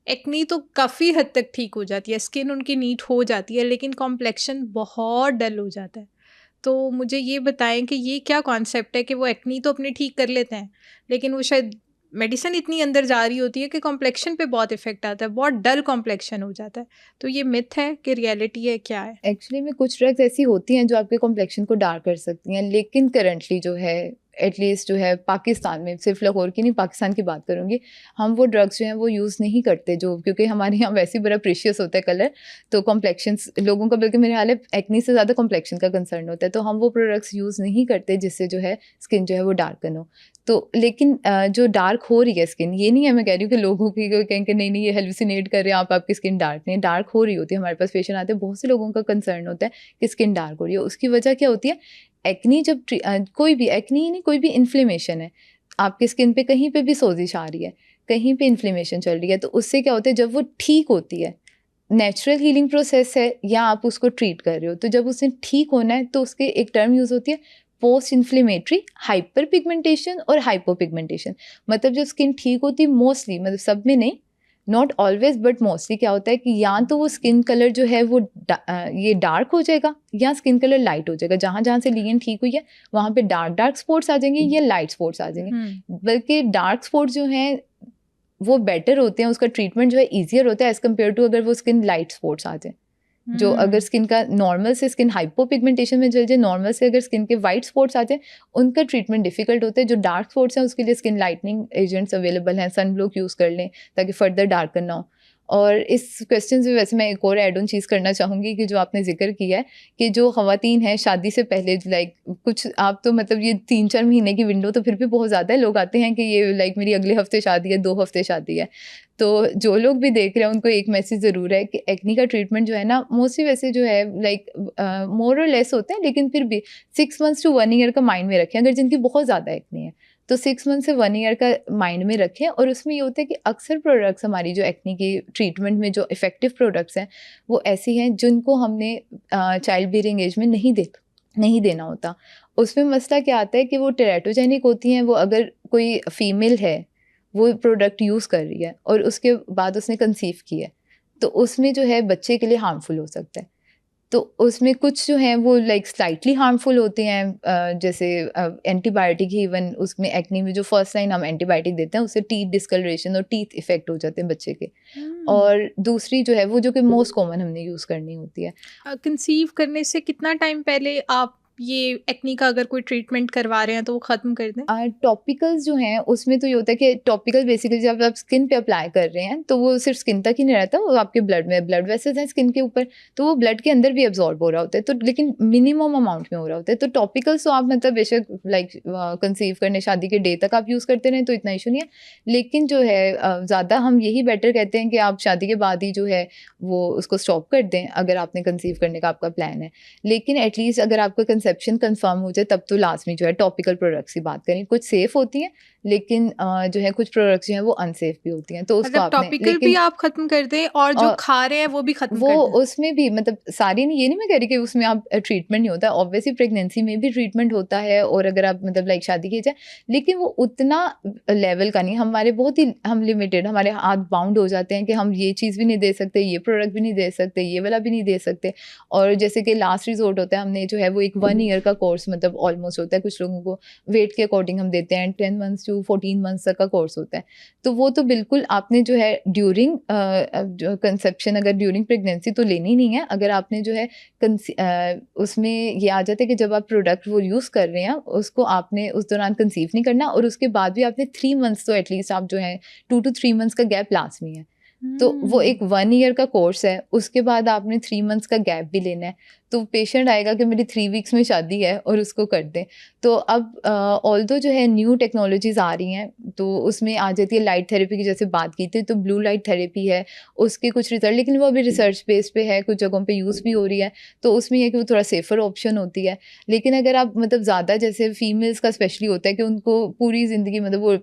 Speaker 1: एक्नी तो काफ़ी हद तक ठीक हो जाती है, स्किन उनकी नीट हो जाती है, लेकिन कॉम्प्लेक्शन बहुत डल हो जाता है। तो मुझे ये बताएं कि ये क्या कॉन्सेप्ट है कि वो एक्नी तो अपनी ठीक कर लेते हैं, लेकिन वो शायद मेडिसिन इतनी अंदर जा रही होती है कि कॉम्प्लेक्शन पे बहुत इफेक्ट आता है, बहुत डल कॉम्प्लेक्शन हो जाता है। तो ये मिथ है कि रियलिटी है, क्या है?
Speaker 2: एक्चुअली में कुछ ड्रग्स ऐसी होती हैं जो आपके कॉम्प्लेक्शन को डार्क कर सकती हैं, लेकिन करंटली जो है एटलीस्ट जो है पाकिस्तान में, सिर्फ लाहौर की नहीं पाकिस्तान की बात करूँगी, हम वो ड्रग्स जो हैं वो यूज़ नहीं करते, जो क्योंकि हमारे यहाँ वैसे ही बड़ा प्रीशियस होता है कलर, तो कॉम्प्लेक्शंस लोगों का, बल्कि मेरे हाल है एक्नी से ज़्यादा कॉम्प्लेक्शन का कंसर्न होता है, तो हम वो प्रोडक्ट्स यूज़ नहीं करते जिससे जो है स्किन जो है वो डार्कन हो। तो लेकिन जो डार्क हो रही है स्किन, ये नहीं है मैं कह रही हूँ कि लोगों की कहेंगे नहीं ये हेलुसिनेट कर रहे हैं आप, आपकी स्किन डार्क नहीं, डार्क हो रही होती है। हमारे पास पेशेंट आते हैं, बहुत से लोगों का कंसर्न होता है कि स्किन डार्क हो रही है, उसकी वजह क्या होती है, एक्नी जब कोई भी एक्नी नहीं, कोई भी इन्फ्लेमेशन है, आपकी स्किन पे कहीं पे भी सोजिश आ रही है, कहीं पे इन्फ्लेमेशन चल रही है, तो उससे क्या होता है, जब वो ठीक होती है, नेचुरल हीलिंग प्रोसेस है या आप उसको ट्रीट कर रहे हो, तो जब उसने ठीक होना है तो उसके एक टर्म यूज़ होती है पोस्ट इन्फ्लेमेटरी हाइपर पिगमेंटेशन और हाइपोपिगमेंटेशन। मतलब जब स्किन ठीक होती है मोस्टली, मतलब सब में नहीं, नॉट ऑलवेज बट मोस्टली क्या होता है कि या तो वो स्किन कलर जो है वो ये डार्क हो जाएगा या स्किन कलर लाइट हो जाएगा। जहाँ जहाँ से लीगन ठीक हुई है वहाँ पे डार्क स्पॉट्स आ जाएंगे या लाइट स्पॉट्स आ जाएंगे। बल्कि डार्क स्पॉट्स जो हैं वो बेटर होते हैं, उसका ट्रीटमेंट जो है ईजियर होता है एज़ कम्पेयर टू अगर वो स्किन लाइट स्पॉट्स आ जाए। जो अगर स्किन का नॉर्मल से स्किन हाइपोपिगमेंटेशन में चल जाए, नॉर्मल से अगर स्किन के वाइट स्पॉट्स आ जाए, उनका ट्रीटमेंट डिफिकल्ट होता है। जो डार्क स्पॉट्स हैं उसके लिए स्किन लाइटनिंग एजेंट्स अवेलेबल हैं, सन ब्लॉक यूज़ कर लें ताकि फर्दर डार्कन ना हो। और इस क्वेश्चन से वैसे मैं एक और ऐड ऑन चीज़ करना चाहूँगी कि जो आपने जिक्र किया है कि जो ख़वातीन हैं शादी से पहले लाइक कुछ आप तो मतलब ये 3-4 महीने की विंडो तो फिर भी बहुत ज़्यादा है, लोग आते हैं कि ये लाइक मेरी अगले हफ्ते शादी है, 2 हफ्ते शादी है। तो जो लोग भी देख रहे हैं उनको एक मैसेज ज़रूर है कि एक्नी का ट्रीटमेंट जो है ना मोस्टली वैसे जो है लाइक मोर और लेस होता है, लेकिन फिर भी 6 मंथ्स टू 1 ईयर का माइंड में रखें अगर जिनकी बहुत ज़्यादा एक्नी है। तो 6 मंथ से 1 ईयर का माइंड में रखें, और उसमें ये होता है कि अक्सर प्रोडक्ट्स हमारी जो एक्नी की ट्रीटमेंट में जो इफ़ेक्टिव प्रोडक्ट्स हैं वो ऐसी हैं जिनको हमने चाइल्ड बियरिंग एज में नहीं देना होता। उसमें मसला क्या आता है कि वो टेराटोजेनिक होती हैं, वो अगर कोई फीमेल है वो प्रोडक्ट यूज़ कर रही है और उसके बाद उसने कंसीव किया है, तो उसमें जो है बच्चे के लिए हार्मफुल हो सकता है। तो उसमें कुछ जो हैं वो लाइक स्लाइटली हार्मफुल होते हैं, जैसे एंटीबायोटिक ही, इवन उसमें एक्नी में जो फर्स्ट लाइन हम एंटीबायोटिक देते हैं उससे टीथ डिस्कलरेशन और टीथ इफेक्ट हो जाते हैं बच्चे के। और दूसरी जो है वो जो कि मोस्ट कॉमन हमने यूज़ करनी होती है।
Speaker 1: कंसीव करने से कितना टाइम पहले आप ये एक्नी का अगर कोई ट्रीटमेंट करवा रहे हैं तो वो ख़त्म कर दें?
Speaker 2: टॉपिकल्स जो हैं उसमें तो ये होता है कि टॉपिकल बेसिकली जब आप स्किन पे अप्लाई कर रहे हैं तो वो सिर्फ स्किन तक ही नहीं रहता, वो आपके ब्लड में, ब्लड वेसल्स हैं स्किन के ऊपर, तो वो ब्लड के अंदर भी एब्जॉर्ब हो रहा होता है, तो लेकिन मिनिमम अमाउंट में हो रहा होता है। तो टॉपिकल्स तो आप मतलब बेशक लाइक कंसीव करने शादी के डे तक आप यूज़ करते रहें तो इतना इशू नहीं है, लेकिन जो है ज़्यादा हम यही बेटर कहते हैं कि आप शादी के बाद ही जो है वो उसको स्टॉप कर दें अगर आपने कंसीव करने का आपका प्लान है। लेकिन एटलीस्ट अगर आपका कंसेप्शन कंफर्म हो जाए तब तो लाजमी जो है टॉपिकल प्रोडक्ट्स की बात करें। कुछ सेफ होती हैं लेकिन जो है कुछ प्रोडक्ट्स जो हैं वो अनसेफ भी होती हैं, तो उसको
Speaker 1: मतलब
Speaker 2: आपने
Speaker 1: टॉपिकल भी आप ख़त्म कर दें और जो खा रहे हैं वो भी ख़त्म
Speaker 2: वो
Speaker 1: कर दें?
Speaker 2: उसमें भी मतलब सारी नहीं, ये नहीं मैं कह रही कि उसमें आप ट्रीटमेंट नहीं होता है, ऑब्वियसली प्रेगनेंसी में भी ट्रीटमेंट होता है और अगर आप मतलब लाइक शादी की जाए, लेकिन वो उतना लेवल का नहीं, हमारे बहुत ही हम लिमिटेड, हमारे हाथ बाउंड हो जाते हैं कि हम ये चीज़ भी नहीं दे सकते, ये प्रोडक्ट भी नहीं दे सकते, ये वाला भी नहीं दे सकते। और जैसे कि लास्ट रिजोर्ट होता है, हमने जो है वो एक 1 ईयर का कोर्स मतलब ऑलमोस्ट होता है, कुछ लोगों को वेट के अकॉर्डिंग हम देते हैं, 10 मंथ्स टू 14 मंथ्स तक का कोर्स होता है। तो वो तो बिल्कुल आपने जो है ड्यूरिंग कंसेप्शन अगर ड्यूरिंग प्रेगनेंसी तो लेनी नहीं है। अगर आपने जो है उसमें ये आ जाता है कि जब आप प्रोडक्ट वो यूज़ कर रहे हैं उसको आपने उस दौरान कंसीव नहीं करना, और उसके बाद भी आपने 3 मंथ्स तो एटलीस्ट आप जो है 2 to 3 मंथ्स का गैप लाजमी है। तो वो एक 1 ईयर का कोर्स है, उसके बाद आपने 3 मंथ्स का गैप भी लेना है। तो पेशेंट आएगा कि मेरी 3 वीक्स में शादी है और उसको कर दें। तो अब ऑल्दो जो है न्यू टेक्नोलॉजीज़ आ रही हैं, तो उसमें आ जाती है लाइट थेरेपी की, जैसे बात की थी, तो ब्लू लाइट थेरेपी है, उसके कुछ रिज़ल्ट, लेकिन वो अभी रिसर्च बेस पे है, कुछ जगहों पे यूज़ भी हो रही है, तो उसमें ये है कि वो थोड़ा सेफ़र ऑप्शन होती है। लेकिन अगर आप मतलब ज़्यादा जैसे फीमेल्स का स्पेशली होता है कि उनको पूरी ज़िंदगी मतलब वो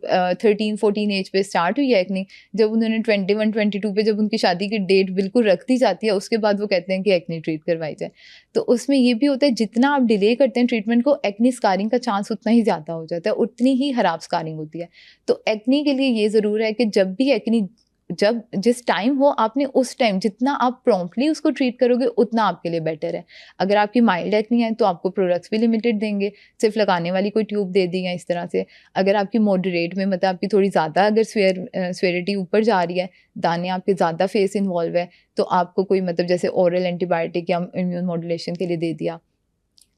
Speaker 2: 13-14 एज पे स्टार्ट हुई है एक्ने, जब उन्होंने 21-22 पे जब उनकी शादी की डेट बिल्कुल रख दी जाती है, उसके बाद वो कहते हैं कि एक्ने ट्रीट करवाई जाए। तो उसमें ये भी होता है जितना आप डिले करते हैं ट्रीटमेंट को, एक्नी स्कारिंग का चांस उतना ही ज़्यादा हो जाता है, उतनी ही खराब स्कारिंग होती है। तो एक्नी के लिए ये ज़रूर है कि जब भी एक्नी जब जिस टाइम हो आपने उस टाइम जितना आप प्रॉम्प्टली उसको ट्रीट करोगे उतना आपके लिए बेटर है। अगर आपकी माइल्ड एक्नी है तो आपको प्रोडक्ट्स भी लिमिटेड देंगे, सिर्फ लगाने वाली कोई ट्यूब दे दी है इस तरह से। अगर आपकी मॉडरेट में मतलब आपकी थोड़ी ज़्यादा अगर स्वेरिटी ऊपर जा रही है, दाने आपके ज़्यादा फेस इन्वॉल्व है, तो आपको कोई मतलब जैसे ओरल एंटीबायोटिक या इम्यून मॉड्यूलेशन के लिए दे दिया।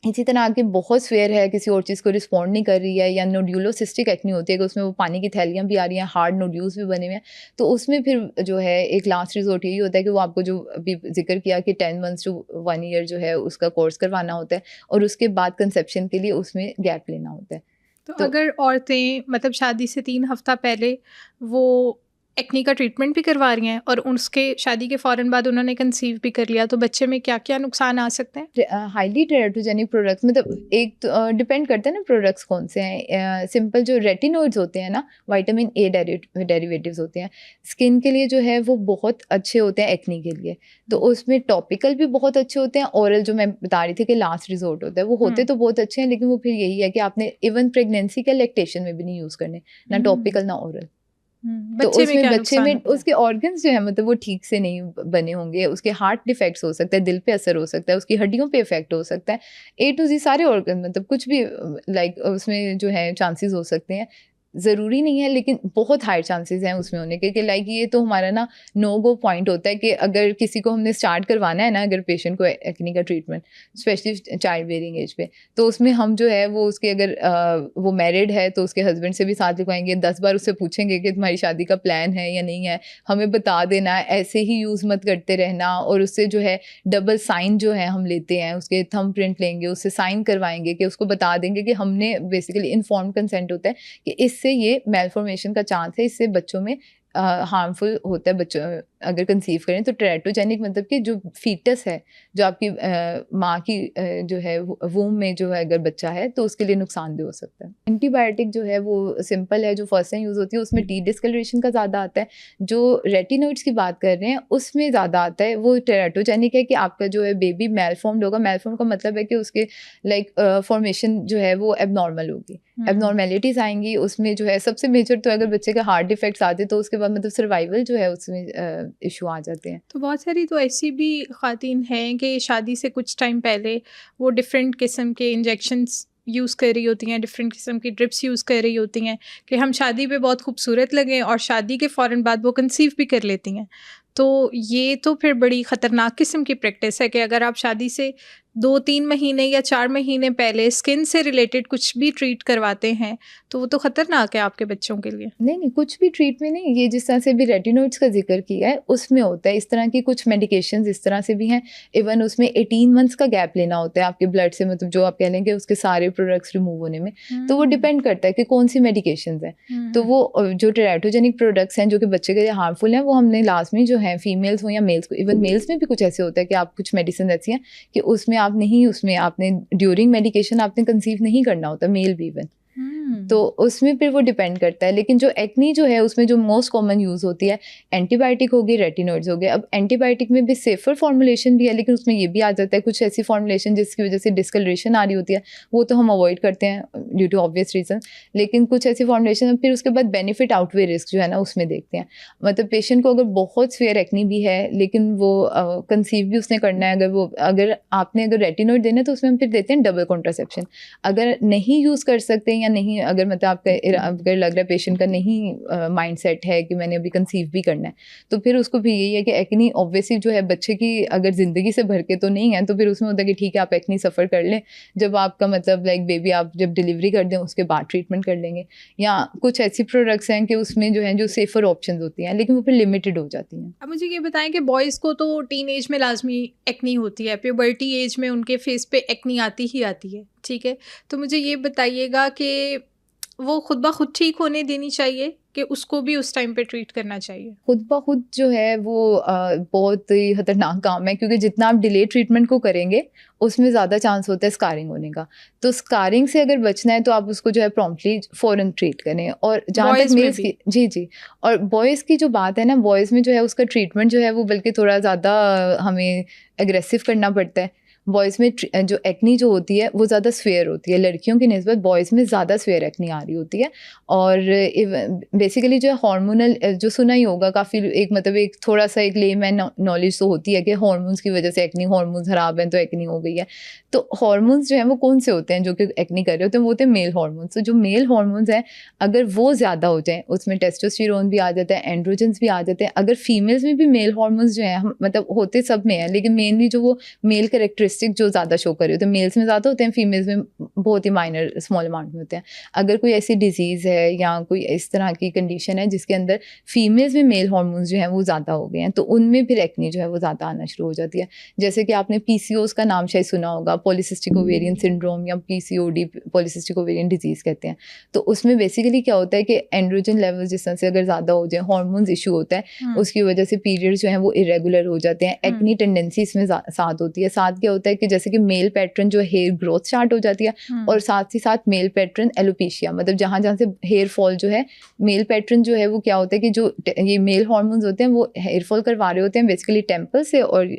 Speaker 2: इसी तरह आगे बहुत स्वेयर है, किसी और चीज़ को रिस्पॉन्ड नहीं कर रही है, या नोड्यूलोसिस्टिक एक्नी होती है कि उसमें वो पानी की थैलियाँ भी आ रही हैं, हार्ड नोड्यूल्स भी बने हुए हैं, तो उसमें फिर जो है एक लास्ट रिजोर्ट यही होता है कि वो आपको जो अभी जिक्र किया कि 10 मंथ्स टू 1 ईयर जो है उसका कोर्स करवाना होता है, और उसके बाद कंसेप्शन के लिए उसमें गैप लेना होता है।
Speaker 1: तो अगर औरतें मतलब शादी से 3 हफ्ता पहले वो एक्नी का ट्रीटमेंट भी करवा रही हैं और उसके शादी के फ़ौरन बाद उन्होंने कंसीव भी कर लिया, तो बच्चे में क्या-क्या नुकसान आ सकते हैं?
Speaker 2: हाईली टेराटोजेनिक प्रोडक्ट्स मतलब एक तो डिपेंड करता है ना प्रोडक्ट्स कौन से हैं। सिंपल जो रेटिनॉइड्स होते हैं ना, विटामिन ए डेरिवेटिव्स होते हैं, स्किन के लिए जो है वो बहुत अच्छे होते हैं एक्नी के लिए। तो उसमें टॉपिकल भी बहुत अच्छे होते हैं, ओरल जो मैं बता रही थी कि लास्ट रिजोर्ट होता है, वो होते तो बहुत अच्छे हैं, लेकिन वो फिर यही है कि आपने इवन प्रेगनेंसी के लैक्टेशन में भी नहीं यूज़ करने, ना टॉपिकल ना ओरल। तो उसमें बच्चे में उसके ऑर्गन्स जो है मतलब वो ठीक से नहीं बने होंगे, उसके हार्ट डिफेक्ट्स हो सकता है, दिल पे असर हो सकता है, उसकी हड्डियों पे इफेक्ट हो सकता है, A to Z सारे ऑर्गन मतलब कुछ भी लाइक उसमें जो है चांसेस हो सकते हैं। ज़रूरी नहीं है लेकिन बहुत हाई चांसेस हैं उसमें होने के, कि लाइक ये तो हमारा ना नो गो पॉइंट होता है कि अगर किसी को हमने स्टार्ट करवाना है ना, अगर पेशेंट को एक्ने का treatment specially child bearing age पे, तो उसमें हम जो है वो उसके अगर वो मैरिड है तो उसके हस्बैंड से भी साथ लिखवाएंगे, 10 बार उससे पूछेंगे कि तुम्हारी शादी का प्लान है या नहीं है, हमें बता देना, ऐसे ही यूज़ मत करते रहना। और उससे जो है डबल साइन जो है हम लेते हैं, उसके थंब प्रिंट लेंगे, उससे साइन करवाएंगे कि उसको बता देंगे कि हमने बेसिकली इन्फॉर्म कंसेंट होता है कि इससे ये मेलफॉर्मेशन का चांस है, इससे बच्चों में हार्मफुल होता है बच्चों अगर कंसीव करें तो। टेराटोजेनिक मतलब कि जो फीटस है, जो आपकी माँ की जो है वूम में जो है अगर बच्चा है तो उसके लिए नुकसानदेह हो सकता है। एंटीबायोटिक जो है वो सिंपल है, जो फर्स्ट टाइम यूज़ होती है उसमें टी डिस्कलरेशन का ज़्यादा आता है। जो रेटिनॉइड्स की बात कर रहे हैं उसमें ज़्यादा आता है, वो टेराटोजेनिक है कि आपका जो है बेबी मेलफॉर्म्ड होगा। मेलफॉर्म का मतलब है कि उसके लाइक फॉर्मेशन जो है वो एबनॉर्मल होगी, एबनॉर्मेलिटीज़ आएंगी उसमें। जो है सबसे मेजर तो अगर बच्चे का हार्ट डिफेक्ट्स आते तो उसके बाद मतलब सर्वाइवल जो है उसमें इशू आ जाते हैं।
Speaker 1: तो बहुत सारी तो ऐसी भी ख़वातीन हैं कि शादी से कुछ टाइम पहले वो डिफरेंट किस्म के इंजेक्शंस यूज़ कर रही होती हैं, डिफरेंट किस्म की ड्रिप्स यूज़ कर रही होती हैं कि हम शादी पे बहुत खूबसूरत लगें, और शादी के फ़ौरन बाद वो कंसीव भी कर लेती हैं। तो ये तो फिर बड़ी ख़तरनाक किस्म की प्रैक्टिस है कि अगर आप शादी से 2-3 महीने या 4 महीने पहले स्किन से रिलेटेड कुछ भी ट्रीट करवाते हैं तो वो तो ख़तरनाक है आपके बच्चों के लिए।
Speaker 2: नहीं, कुछ भी ट्रीट में नहीं, ये जिस तरह से भी रेटिनॉइड्स का जिक्र किया है उसमें होता है। इस तरह की कुछ मेडिकेशंस इस तरह से भी हैं। इवन उसमें 18 मंथ्स का गैप लेना होता है आपके ब्लड से, मतलब जो आप कह लेंगे उसके सारे प्रोडक्ट्स रिमूव होने में। तो वो डिपेंड करता है कि कौन सी मेडिकेशंस हैं। तो वो जो टेराटोजेनिक प्रोडक्ट्स हैं जो कि बच्चे के लिए हार्मफुल हैं, वो हमने लाजमी जो है फीमेल्स हो या मेल्स को, इवन मेल्स में भी कुछ ऐसे होता है कि आप कुछ मेडिसिन ऐसी हैं कि उसमें आप नहीं, उसमें आपने ड्यूरिंग मेडिकेशन आपने कंसीव नहीं करना होता, मेल भी इवन। तो उसमें फिर वो डिपेंड करता है। लेकिन जो एक्नी जो है उसमें जो मोस्ट कॉमन यूज़ होती है एंटीबायोटिक हो गई, रेटिनॉइड्स हो गए। अब एंटीबायोटिक में भी सेफर फॉर्मुलेशन भी है, लेकिन उसमें ये भी आ जाता है कुछ ऐसी फॉर्मुलेशन जिसकी वजह से डिस्कलरेशन आ रही होती है, वो तो हम अवॉइड करते हैं ड्यू टू ऑब्वियस रीज़न। लेकिन कुछ ऐसी फॉर्मुलेशन फिर उसके बाद बेनिफिट आउटवे रिस्क जो है ना उसमें देखते हैं। मतलब पेशेंट को अगर बहुत सीवियर एक्नी भी है लेकिन वो कंसीव भी उसने करना है, अगर आपने रेटिनॉइड देना है तो उसमें हम फिर देते हैं डबल कॉन्ट्रासेप्शन। अगर नहीं यूज़ कर सकते या नहीं, अगर मतलब आपका अगर लग रहा है पेशेंट का नहीं माइंड सेट है कि मैंने अभी कंसीव भी करना है, तो फिर उसको भी यही है कि एक्नी ऑब्वियसली जो है बच्चे की अगर ज़िंदगी से भर के तो नहीं है, तो फिर उसमें होता है कि ठीक है आप एक्नी सफ़र कर लें, जब आपका मतलब लाइक बेबी आप जब डिलीवरी कर दें उसके बाद ट्रीटमेंट कर लेंगे। या कुछ ऐसी प्रोडक्ट्स हैं कि उसमें जो है जो सेफ़र ऑप्शंस होती हैं लेकिन वो फिर लिमिटेड हो जाती हैं।
Speaker 1: अब मुझे ये बताएं कि बॉयज़ को तो टीन एज में लाजमी एक्नी होती है, प्यूबर्टी एज में उनके फेस पे एक्नी आती ही आती है, ठीक है। तो मुझे ये बताइएगा कि वो खुद ब खुद ठीक होने देनी चाहिए कि उसको भी उस टाइम पे ट्रीट करना चाहिए?
Speaker 2: खुद ब खुद जो है वो बहुत ही खतरनाक काम है, क्योंकि जितना आप डिले ट्रीटमेंट को करेंगे उसमें ज़्यादा चांस होता है स्कारिंग होने का। तो स्कारिंग से अगर बचना है तो आप उसको जो है प्रॉम्प्टली फ़ौरन ट्रीट करें। और जहाँ तक मेल्स की, जी, और बॉयज़ की जो बात है ना, बॉयज़ में जो है उसका ट्रीटमेंट जो है वो बल्कि थोड़ा ज़्यादा हमें एग्रेसिव करना पड़ता है। बॉयज़ में जो एक्नी जो होती है वो ज़्यादा स्वेयर होती है, लड़कियों की निस्बत बॉयज़ में ज़्यादा स्वेयर एक्नी आ रही होती है। और बेसिकली जो है हार्मोनल, जो सुना ही होगा काफ़ी, एक मतलब एक थोड़ा सा एक लेमैन नॉलेज तो होती है कि हार्मोन्स की वजह से एक्नी, हार्मोन्स खराब हैं तो एक्नी हो गई है। तो हार्मोन्स जो हैं वो कौन से होते हैं जो कि एक्नी कर रहे होते हैं? वो होते हैं मेल हार्मोन्स। तो जो मेल हार्मोन्स हैं अगर वो ज़्यादा हो जाएँ, उसमें टेस्टोस्टेरोन भी आ जाता है, एंड्रोजन्स भी आ जाते हैं। अगर फीमेल्स में भी मेल हार्मोन्स जो हैं, मतलब होते सब में हैं लेकिन मेनली जो वो मेल कैरेक्टरिस्टिक जो ज़्यादा शो कर रहे होते हैं, मेल्स में ज़्यादा होते हैं, फीमेल्स में बहुत ही माइनर स्मॉल अमाउंट में होते हैं। अगर कोई ऐसी डिजीज़ है या कोई इस तरह की कंडीशन है जिसके अंदर फीमेल्स में मेल हार्मोन्स जो हैं वो ज़्यादा हो गए हैं, तो उनमें फिर एक्नी जो है वो ज़्यादा आना शुरू हो जाती है। जैसे कि आपने PCOS का नाम शायद सुना होगा, पॉलीसिस्टिक ओवेरियन सिंड्रोम या PCOD, पॉलीसिस्टिक ओवेरियन डिजीज़ कहते हैं। तो उसमें बेसिकली क्या होता है कि एंड्रोजन लेवल जिस तरह से अगर ज़्यादा हो जाए, हार्मोन्स इशू होता है, उसकी वजह से पीरियड्स जो हैं वो इरेगुलर हो जाते हैं। एक्नी टेंडेंसी इसमें साथ होती है। साथ क्या होता है कि जैसे कि मेल पैटर्न जो हेयर ग्रोथ स्टार्ट हो जाती है, और साथ ही साथ मेल पैटर्न एलोपेशिया, मतलब जहाँ जहाँ से हेयर फॉल जो है, मेल पैटर्न जो है वो क्या होता है कि जो ये मेल हार्मोन्स होते हैं वो हेयर फॉल करवा रहे होते हैं बेसिकली टेम्पल से और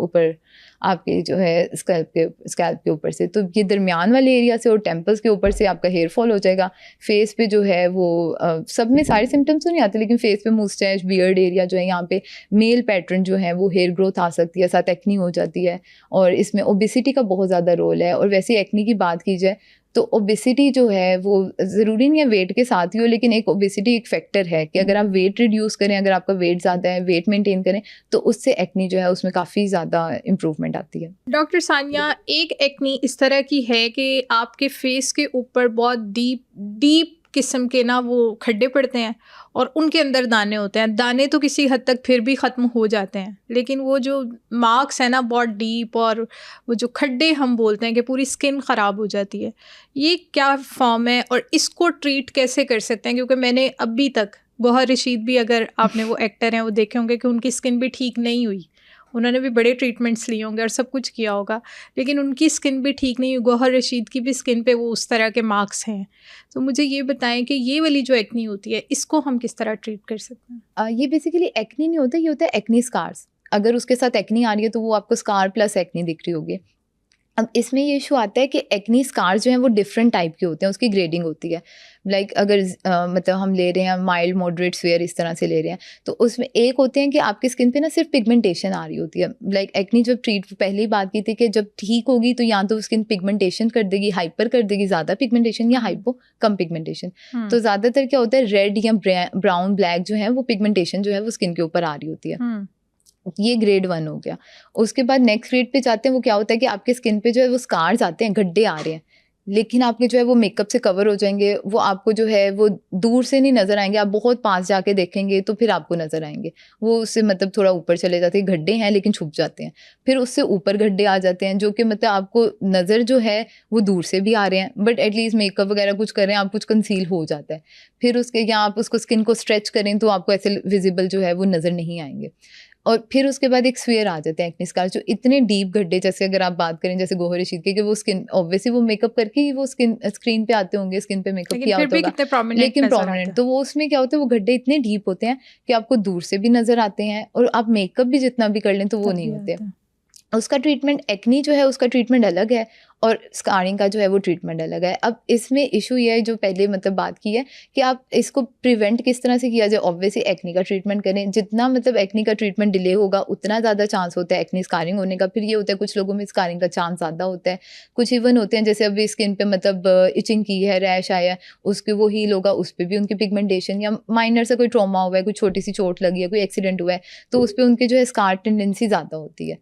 Speaker 2: ऊपर आपके जो है स्कैल्प के ऊपर से। तो ये दरमियान वाले एरिया से और टेम्पल्स के ऊपर से आपका हेयर फॉल हो जाएगा। फेस पे जो है वो सब में सारे सिम्टम्स तो नहीं आते, लेकिन फेस पे मुस्टैच, बियर्ड एरिया जो है यहाँ पे मेल पैटर्न जो है वो हेयर ग्रोथ आ सकती है, साथ एक्नी हो जाती है। और इसमें ओबेसिटी का बहुत ज़्यादा रोल है। और वैसे एक्नी की बात की जाए तो ओबेसिटी जो है वो ज़रूरी नहीं है वेट के साथ ही हो, लेकिन एक ओबेसिटी एक फैक्टर है कि अगर आप वेट रिड्यूस करें, अगर आपका वेट ज़्यादा है, वेट मेंटेन करें, तो उससे एक्नी जो है उसमें काफ़ी ज़्यादा इम्प्रूवमेंट आती है।
Speaker 1: डॉक्टर सानिया, एक एक्नी इस तरह की है कि आपके फेस के ऊपर बहुत डीप डीप किस्म के ना वो खड्डे पड़ते हैं और उनके अंदर दाने होते हैं। दाने तो किसी हद तक फिर भी ख़त्म हो जाते हैं, लेकिन वो जो मार्क्स है ना बहुत डीप, और वो जो खड्डे हम बोलते हैं कि पूरी स्किन ख़राब हो जाती है, ये क्या फॉर्म है और इसको ट्रीट कैसे कर सकते हैं? क्योंकि मैंने अभी तक गौहर रशीद भी, अगर आपने वो एक्टर हैं वो देखे होंगे कि उनकी स्किन भी ठीक नहीं हुई, उन्होंने भी बड़े ट्रीटमेंट्स लिए होंगे और सब कुछ किया होगा, लेकिन उनकी स्किन भी ठीक नहीं हुई। गौहर रशीद की भी स्किन पे वो उस तरह के मार्क्स हैं। तो मुझे ये बताएं कि ये वाली जो एक्नी होती है इसको हम किस तरह ट्रीट कर सकते हैं?
Speaker 2: ये बेसिकली एक्नी नहीं होता, ये होता है एक्नी स्कार्स। अगर उसके साथ एक्नी आ रही है तो वो आपको स्कार प्लस एक्नी दिख रही होगी। अब इसमें ये इशू आता है कि एक्नी स्कार्स जो हैं वो डिफरेंट टाइप के होते हैं, उसकी ग्रेडिंग होती है। लाइक अगर मतलब हम ले रहे हैं माइल्ड मॉडरेट स्वेयर इस तरह से ले रहे हैं, तो उसमें एक होते हैं कि आपकी स्किन पे ना सिर्फ पिगमेंटेशन आ रही होती है। लाइक एक्नी जब ट्रीट पहले ही बात की थी कि जब ठीक होगी तो या तो स्किन पिगमेंटेशन कर देगी, हाइपर कर देगी ज़्यादा पिगमेंटेशन, या हाइपो कम पिगमेंटेशन। तो ज़्यादातर क्या होता है, रेड या ब्राउन ब्लैक जो है वो पिगमेंटेशन जो है वो स्किन के ऊपर आ रही होती है। ये ग्रेड 1 हो गया। उसके बाद नेक्स्ट ग्रेड पे जाते हैं, वो क्या होता है कि आपके स्किन पे जो है वो स्कार्स आते हैं, गड्ढे आ रहे हैं, लेकिन आपके जो है वो मेकअप से कवर हो जाएंगे। वो आपको जो है वो दूर से नहीं नज़र आएंगे, आप बहुत पास जाके देखेंगे तो फिर आपको नज़र आएंगे। वो उससे मतलब थोड़ा ऊपर चले जाते हैं, गड्ढे हैं लेकिन छुप जाते हैं। फिर उससे ऊपर गड्ढे आ जाते हैं जो कि मतलब आपको नज़र जो है वो दूर से भी आ रहे हैं, बट एटलीस्ट मेकअप वगैरह कुछ कर रहे हैं, आप कुछ कंसील हो जाता है। फिर उसके या आप उसको स्किन को स्ट्रेच करें तो आपको ऐसे विजिबल जो है वो नज़र नहीं आएंगे। और फिर उसके बाद एक स्वेयर आ जाते हैं एक्ने स्कार, जो इतने डीप गड्ढे, जैसे अगर आप बात करें जैसे गौहर रशीद के, कि वो स्किन ऑब्वियसली वो मेकअप करके ही वो स्क्रीन पे आते होंगे, स्किन पे मेकअप किया होता होगा, लेकिन प्रोमिनेंट, तो वो उसमें क्या होता है वो गड्ढे इतने डीप होते हैं कि आपको दूर से भी नजर आते हैं, और आप मेकअप भी जितना भी कर लें तो वो नहीं होते। उसका ट्रीटमेंट, एक्नी जो है उसका ट्रीटमेंट अलग है और स्कारिंग का जो है वो ट्रीटमेंट अलग है। अब इसमें इशू ये है, जो पहले मतलब बात की है, कि आप इसको प्रिवेंट किस तरह से किया जाए। ऑब्वियसली एक्नी का ट्रीटमेंट करें, जितना मतलब एक्नी का ट्रीटमेंट डिले होगा उतना ज़्यादा चांस होता है एक्नी स्कारिंग होने का। फिर ये होता है कुछ लोगों में स्कारिंग का चांस ज़्यादा होता है, कुछ इवन होते हैं जैसे अभी स्किन पे मतलब इचिंग की है, रैश आया है, उसके वो हील होगा, उस पर भी उनकी पिगमेंटेशन, या माइनर से कोई ट्रॉमा हुआ है, कोई छोटी सी चोट लगी है, कोई एक्सीडेंट हुआ है, तो उस पर उनके जो है स्कार टेंडेंसी ज़्यादा होती है।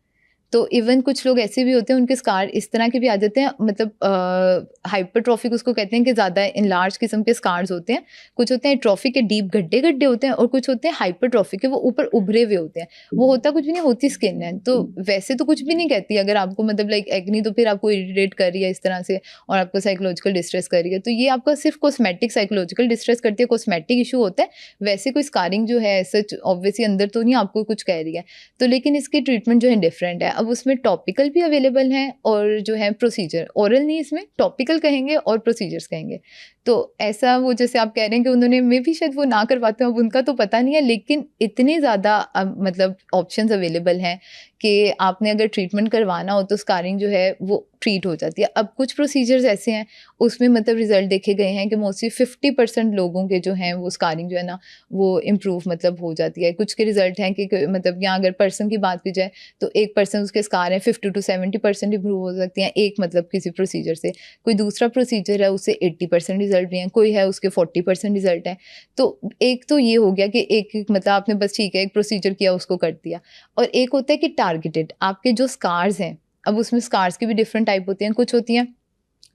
Speaker 2: तो इवन कुछ लोग ऐसे भी होते हैं उनके स्कार इस तरह के भी आ जाते हैं, मतलब हाइपरट्रॉफिक उसको कहते हैं, कि ज़्यादा इनलार्ज किस्म के स्कार्स होते हैं। कुछ होते हैं ट्रॉफिक के डीप गड्ढे गड्ढे होते हैं, और कुछ होते हैं हाइपरट्रॉफिक के, वो ऊपर उभरे हुए होते हैं। वो होता कुछ भी नहीं, होती स्किन है। तो वैसे तो कुछ भी नहीं कहती अगर आपको मतलब लाइक एक्नी, तो फिर आपको इरिटेट कर रही है इस तरह से और आपको साइकोलॉजिकल डिस्ट्रेस कर रही है, तो ये आपका सिर्फ कॉस्मेटिक साइकोलॉजिकल डिस्ट्रेस करती है, कॉस्मेटिक इशू होता है। वैसे कोई स्कारिंग जो है सच ऑब्वियसली अंदर तो नहीं आपको कुछ कह रही है। तो लेकिन इसकी ट्रीटमेंट जो है डिफरेंट है। अब उसमें टॉपिकल भी अवेलेबल हैं और जो है प्रोसीजर, ओरल नहीं, इसमें टॉपिकल कहेंगे और प्रोसीजर्स कहेंगे। तो ऐसा वो जैसे आप कह रहे हैं कि उन्होंने मे भी शायद वो ना करवाते हैं, अब उनका तो पता नहीं है, लेकिन इतने ज़्यादा मतलब ऑप्शंस अवेलेबल हैं कि आपने अगर ट्रीटमेंट करवाना हो तो स्कारिंग जो है वो ट्रीट हो जाती है। अब कुछ प्रोसीजर्स ऐसे हैं उसमें मतलब रिजल्ट देखे गए हैं कि मोस्टली 50% लोगों के जो हैं वो स्कारिंग जो है ना वो इम्प्रूव मतलब हो जाती है। कुछ के रिजल्ट हैं कि मतलब यहाँ अगर पर्सन की बात की जाए तो एक पर्सन उसके स्कार हैं 50 to 70% इम्प्रूव हो सकती हैं एक मतलब किसी प्रोसीजर से। कोई दूसरा प्रोसीजर है उससे 80% रिजल्ट भी हैं, कोई है उसके 40% रिजल्ट हैं। तो एक तो ये हो गया कि एक मतलब आपने बस ठीक है एक प्रोसीजर किया उसको कर दिया, और एक होता है कि टारगेटेड आपके जो स्कार्स हैं। अब उसमें स्कार्स की भी डिफरेंट टाइप होती हैं, कुछ होती हैं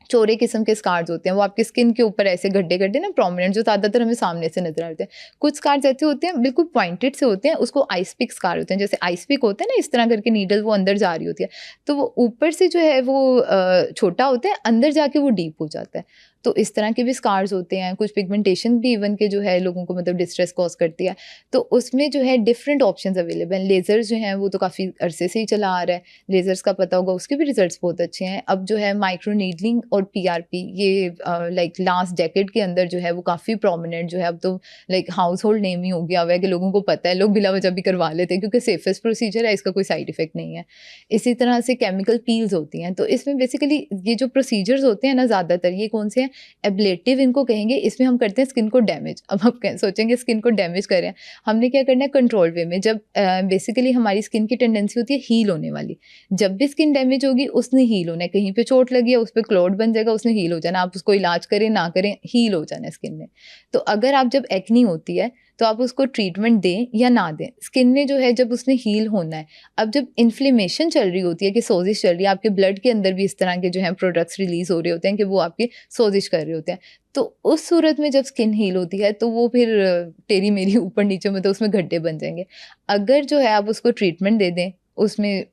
Speaker 2: चौड़े किस्म के स्कार्स होते हैं, वो आपकी स्किन के ऊपर ऐसे गड्ढे गड्ढे ना प्रोमिनेंट, जो ज़्यादातर हमें सामने से नजर आते हैं। कुछ स्कार्स ऐसे होते हैं बिल्कुल पॉइंटेड से होते हैं, उसको आइस पिक स्कार होते हैं। जैसे आइस पिक होते हैं ना इस तरह करके नीडल वो अंदर जा रही होती है, तो वो ऊपर से जो है वो छोटा होता है, अंदर जाके वो डीप हो जाता है। तो इस तरह के भी स्कार्स होते हैं। कुछ पिगमेंटेशन भी इवन के जो है लोगों को मतलब डिस्ट्रेस कॉज करती है। तो उसमें जो है डिफरेंट ऑप्शंस अवेलेबल हैं। लेज़र्स जो हैं वो तो काफ़ी अरसे से ही चला आ रहा है, लेज़र्स का पता होगा, उसके भी रिजल्ट्स बहुत अच्छे हैं। अब जो है माइक्रो नीडलिंग और PRP ये लाइक लास्ट डेकेड के अंदर जो है वो काफ़ी प्रोमिनेंट जो है, अब तो लाइक हाउस होल्ड नेम ही हो गया हुआ है कि लोगों को पता है, लोग बिला वजह भी करवा लेते हैं क्योंकि सेफेस्ट प्रोसीजर है, इसका कोई साइड इफेक्ट नहीं है। इसी तरह से केमिकल पील्स होती हैं। तो इसमें बेसिकली ये जो प्रोसीजर्स होते हैं ना ज़्यादातर ये कौन से हैं, एब्लेटिव इनको कहेंगे, इसमें हम करते हैं स्किन को डैमेज। अब आप सोचेंगे स्किन को डैमेज कर रहे हैं, हमने क्या करना है कंट्रोल वे में। जब बेसिकली हमारी स्किन की टेंडेंसी होती है हील होने वाली, जब भी स्किन डैमेज होगी उसने हील होना है, कहीं पे चोट लगी है उस पर क्लॉट बन जाएगा, उसने हील हो जाना, आप उसको इलाज करें ना करें हील हो जाना है स्किन ने। तो अगर आप जब एक्नी होती है तो आप उसको ट्रीटमेंट दें या ना दें, स्किन ने जो है जब उसने हील होना है। अब जब इन्फ्लेमेशन चल रही होती है कि सोजिश चल रही है, आपके ब्लड के अंदर भी इस तरह के जो है प्रोडक्ट्स रिलीज हो रहे होते हैं कि वो आपकी सोजिश कर रहे होते हैं, तो उस सूरत में जब स्किन हील होती है तो वो फिर टेढ़ी मेरी ऊपर नीचे मतलब उसमें गड्ढे बन जाएंगे। अगर जो है आप उसको ट्रीटमेंट दे दें, उसमें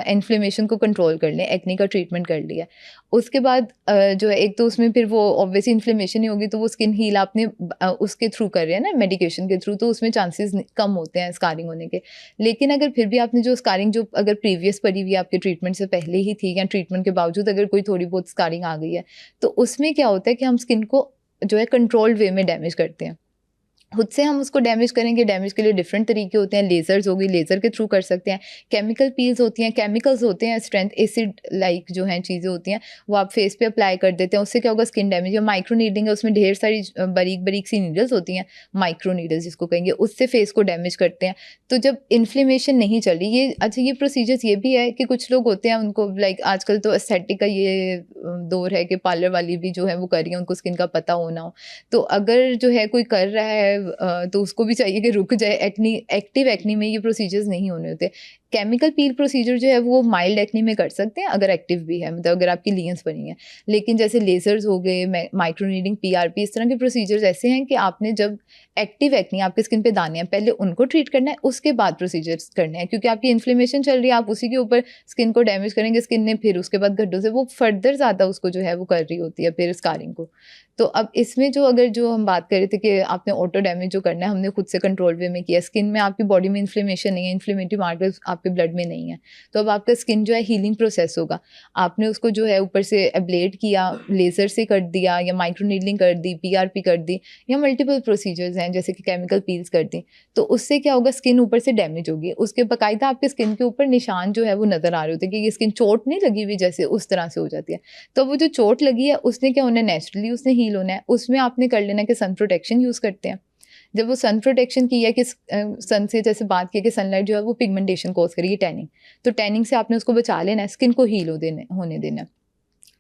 Speaker 2: इन्फ्लेमेशन को कंट्रोल कर लें, एक्ने का ट्रीटमेंट कर लिया, उसके बाद जो है एक तो उसमें फिर वो ऑब्वियसली इन्फ्लेमेशन ही होगी, तो वो स्किन हील आपने उसके थ्रू कर रहे हैं ना, मेडिकेशन के थ्रू, तो उसमें चांसेस कम होते हैं स्कारिंग होने के। लेकिन अगर फिर भी आपने जो स्कारिंग जो अगर प्रीवियस पड़ी हुई आपके ट्रीटमेंट से पहले ही थी या ट्रीटमेंट के बावजूद अगर कोई थोड़ी बहुत स्कारिंग आ गई है, तो उसमें क्या होता है कि हम स्किन को जो है कंट्रोल्ड वे में डैमेज करते हैं। खुद से हम उसको डैमेज करेंगे, डैमेज के लिए डिफरेंट तरीके होते हैं, लेजर्स होगी, लेज़र के थ्रू कर सकते हैं, केमिकल पील्स होती हैं, केमिकल्स होते हैं, स्ट्रेंथ एसिड लाइक जो हैं चीज़ें होती हैं, वो आप फेस पे अप्लाई कर देते हैं, उससे क्या होगा स्किन डैमेज। या माइक्रो नीडलिंग है, उसमें ढेर सारी बारीक बारीक सी नीडल्स होती हैं, माइक्रो नीडल्स जिसको कहेंगे, उससे फेस को डैमेज करते हैं। तो जब इन्फ्लेमेशन नहीं चल रही, ये अच्छा ये प्रोसीजर्स ये भी है कि कुछ लोग होते हैं उनको लाइक आजकल तो एस्थेटिक का ये दौर है कि पार्लर वाली भी जो है वो कर रही है, उनको स्किन का पता होना हो, तो अगर जो है कोई कर रहा है तो उसको भी चाहिए कि रुक जाए। एक्टिव एक्नी में ये प्रोसीजर्स नहीं होने होते। केमिकल पील प्रोसीजर जो है वो माइल्ड एक्नी में कर सकते हैं अगर एक्टिव भी है, मतलब अगर आपकी लीयंस बनी है। लेकिन जैसे लेजर्स हो गए, माइक्रो नीडिंग, पीआरपी, इस तरह के प्रोसीजर्स ऐसे हैं कि आपने जब एक्टिव एक्नी आपके स्किन पे दाने हैं पहले उनको ट्रीट करना है, उसके बाद प्रोसीजर्स करने हैं, क्योंकि आपकी इन्फ्लेमेशन चल रही है, आप उसी के ऊपर स्किन को डैमेज करेंगे, स्किन ने फिर उसके बाद गड्ढों से वो फर्दर ज़्यादा उसको जो है वो कर रही होती है फिर स्कारिंग को। तो अब इसमें जो अगर जो हम बात कर रहे थे कि आपने ऑटो डैमेज जो करना है हमने खुद से कंट्रोल वे में किया, स्किन में आपकी बॉडी में इन्फ्लेमेशन नहीं है, इन्फ्लेमेटरी मार्कर्स आपके ब्लड में नहीं है, तो अब आपका स्किन जो है हीलिंग प्रोसेस होगा। आपने उसको जो है ऊपर से एब्लेट किया, लेज़र से कर दिया या माइक्रो नीडलिंग कर दी, पीआरपी कर दी, या मल्टीपल प्रोसीजर्स हैं जैसे कि केमिकल पील्स कर दी, तो उससे क्या होगा स्किन ऊपर से डैमेज होगी। उसके बाकायदा आपके स्किन के ऊपर निशान जो है वो नज़र आ रहे होते हैं कि ये स्किन चोट नहीं लगी हुई जैसे उस तरह से हो जाती है। तो वो जो चोट लगी है उसने क्या होना है, नेचुरली उसने हील होना है। उसमें आपने कर लेना कि सन प्रोटेक्शन यूज़ करते हैं। जब वो सन प्रोटेक्शन की है कि सन से जैसे बात की कि सनलाइट जो है वो पिगमेंटेशन कॉज करेगी, टैनिंग, तो टैनिंग से आपने उसको बचा लेना है, स्किन को हील होने देना है।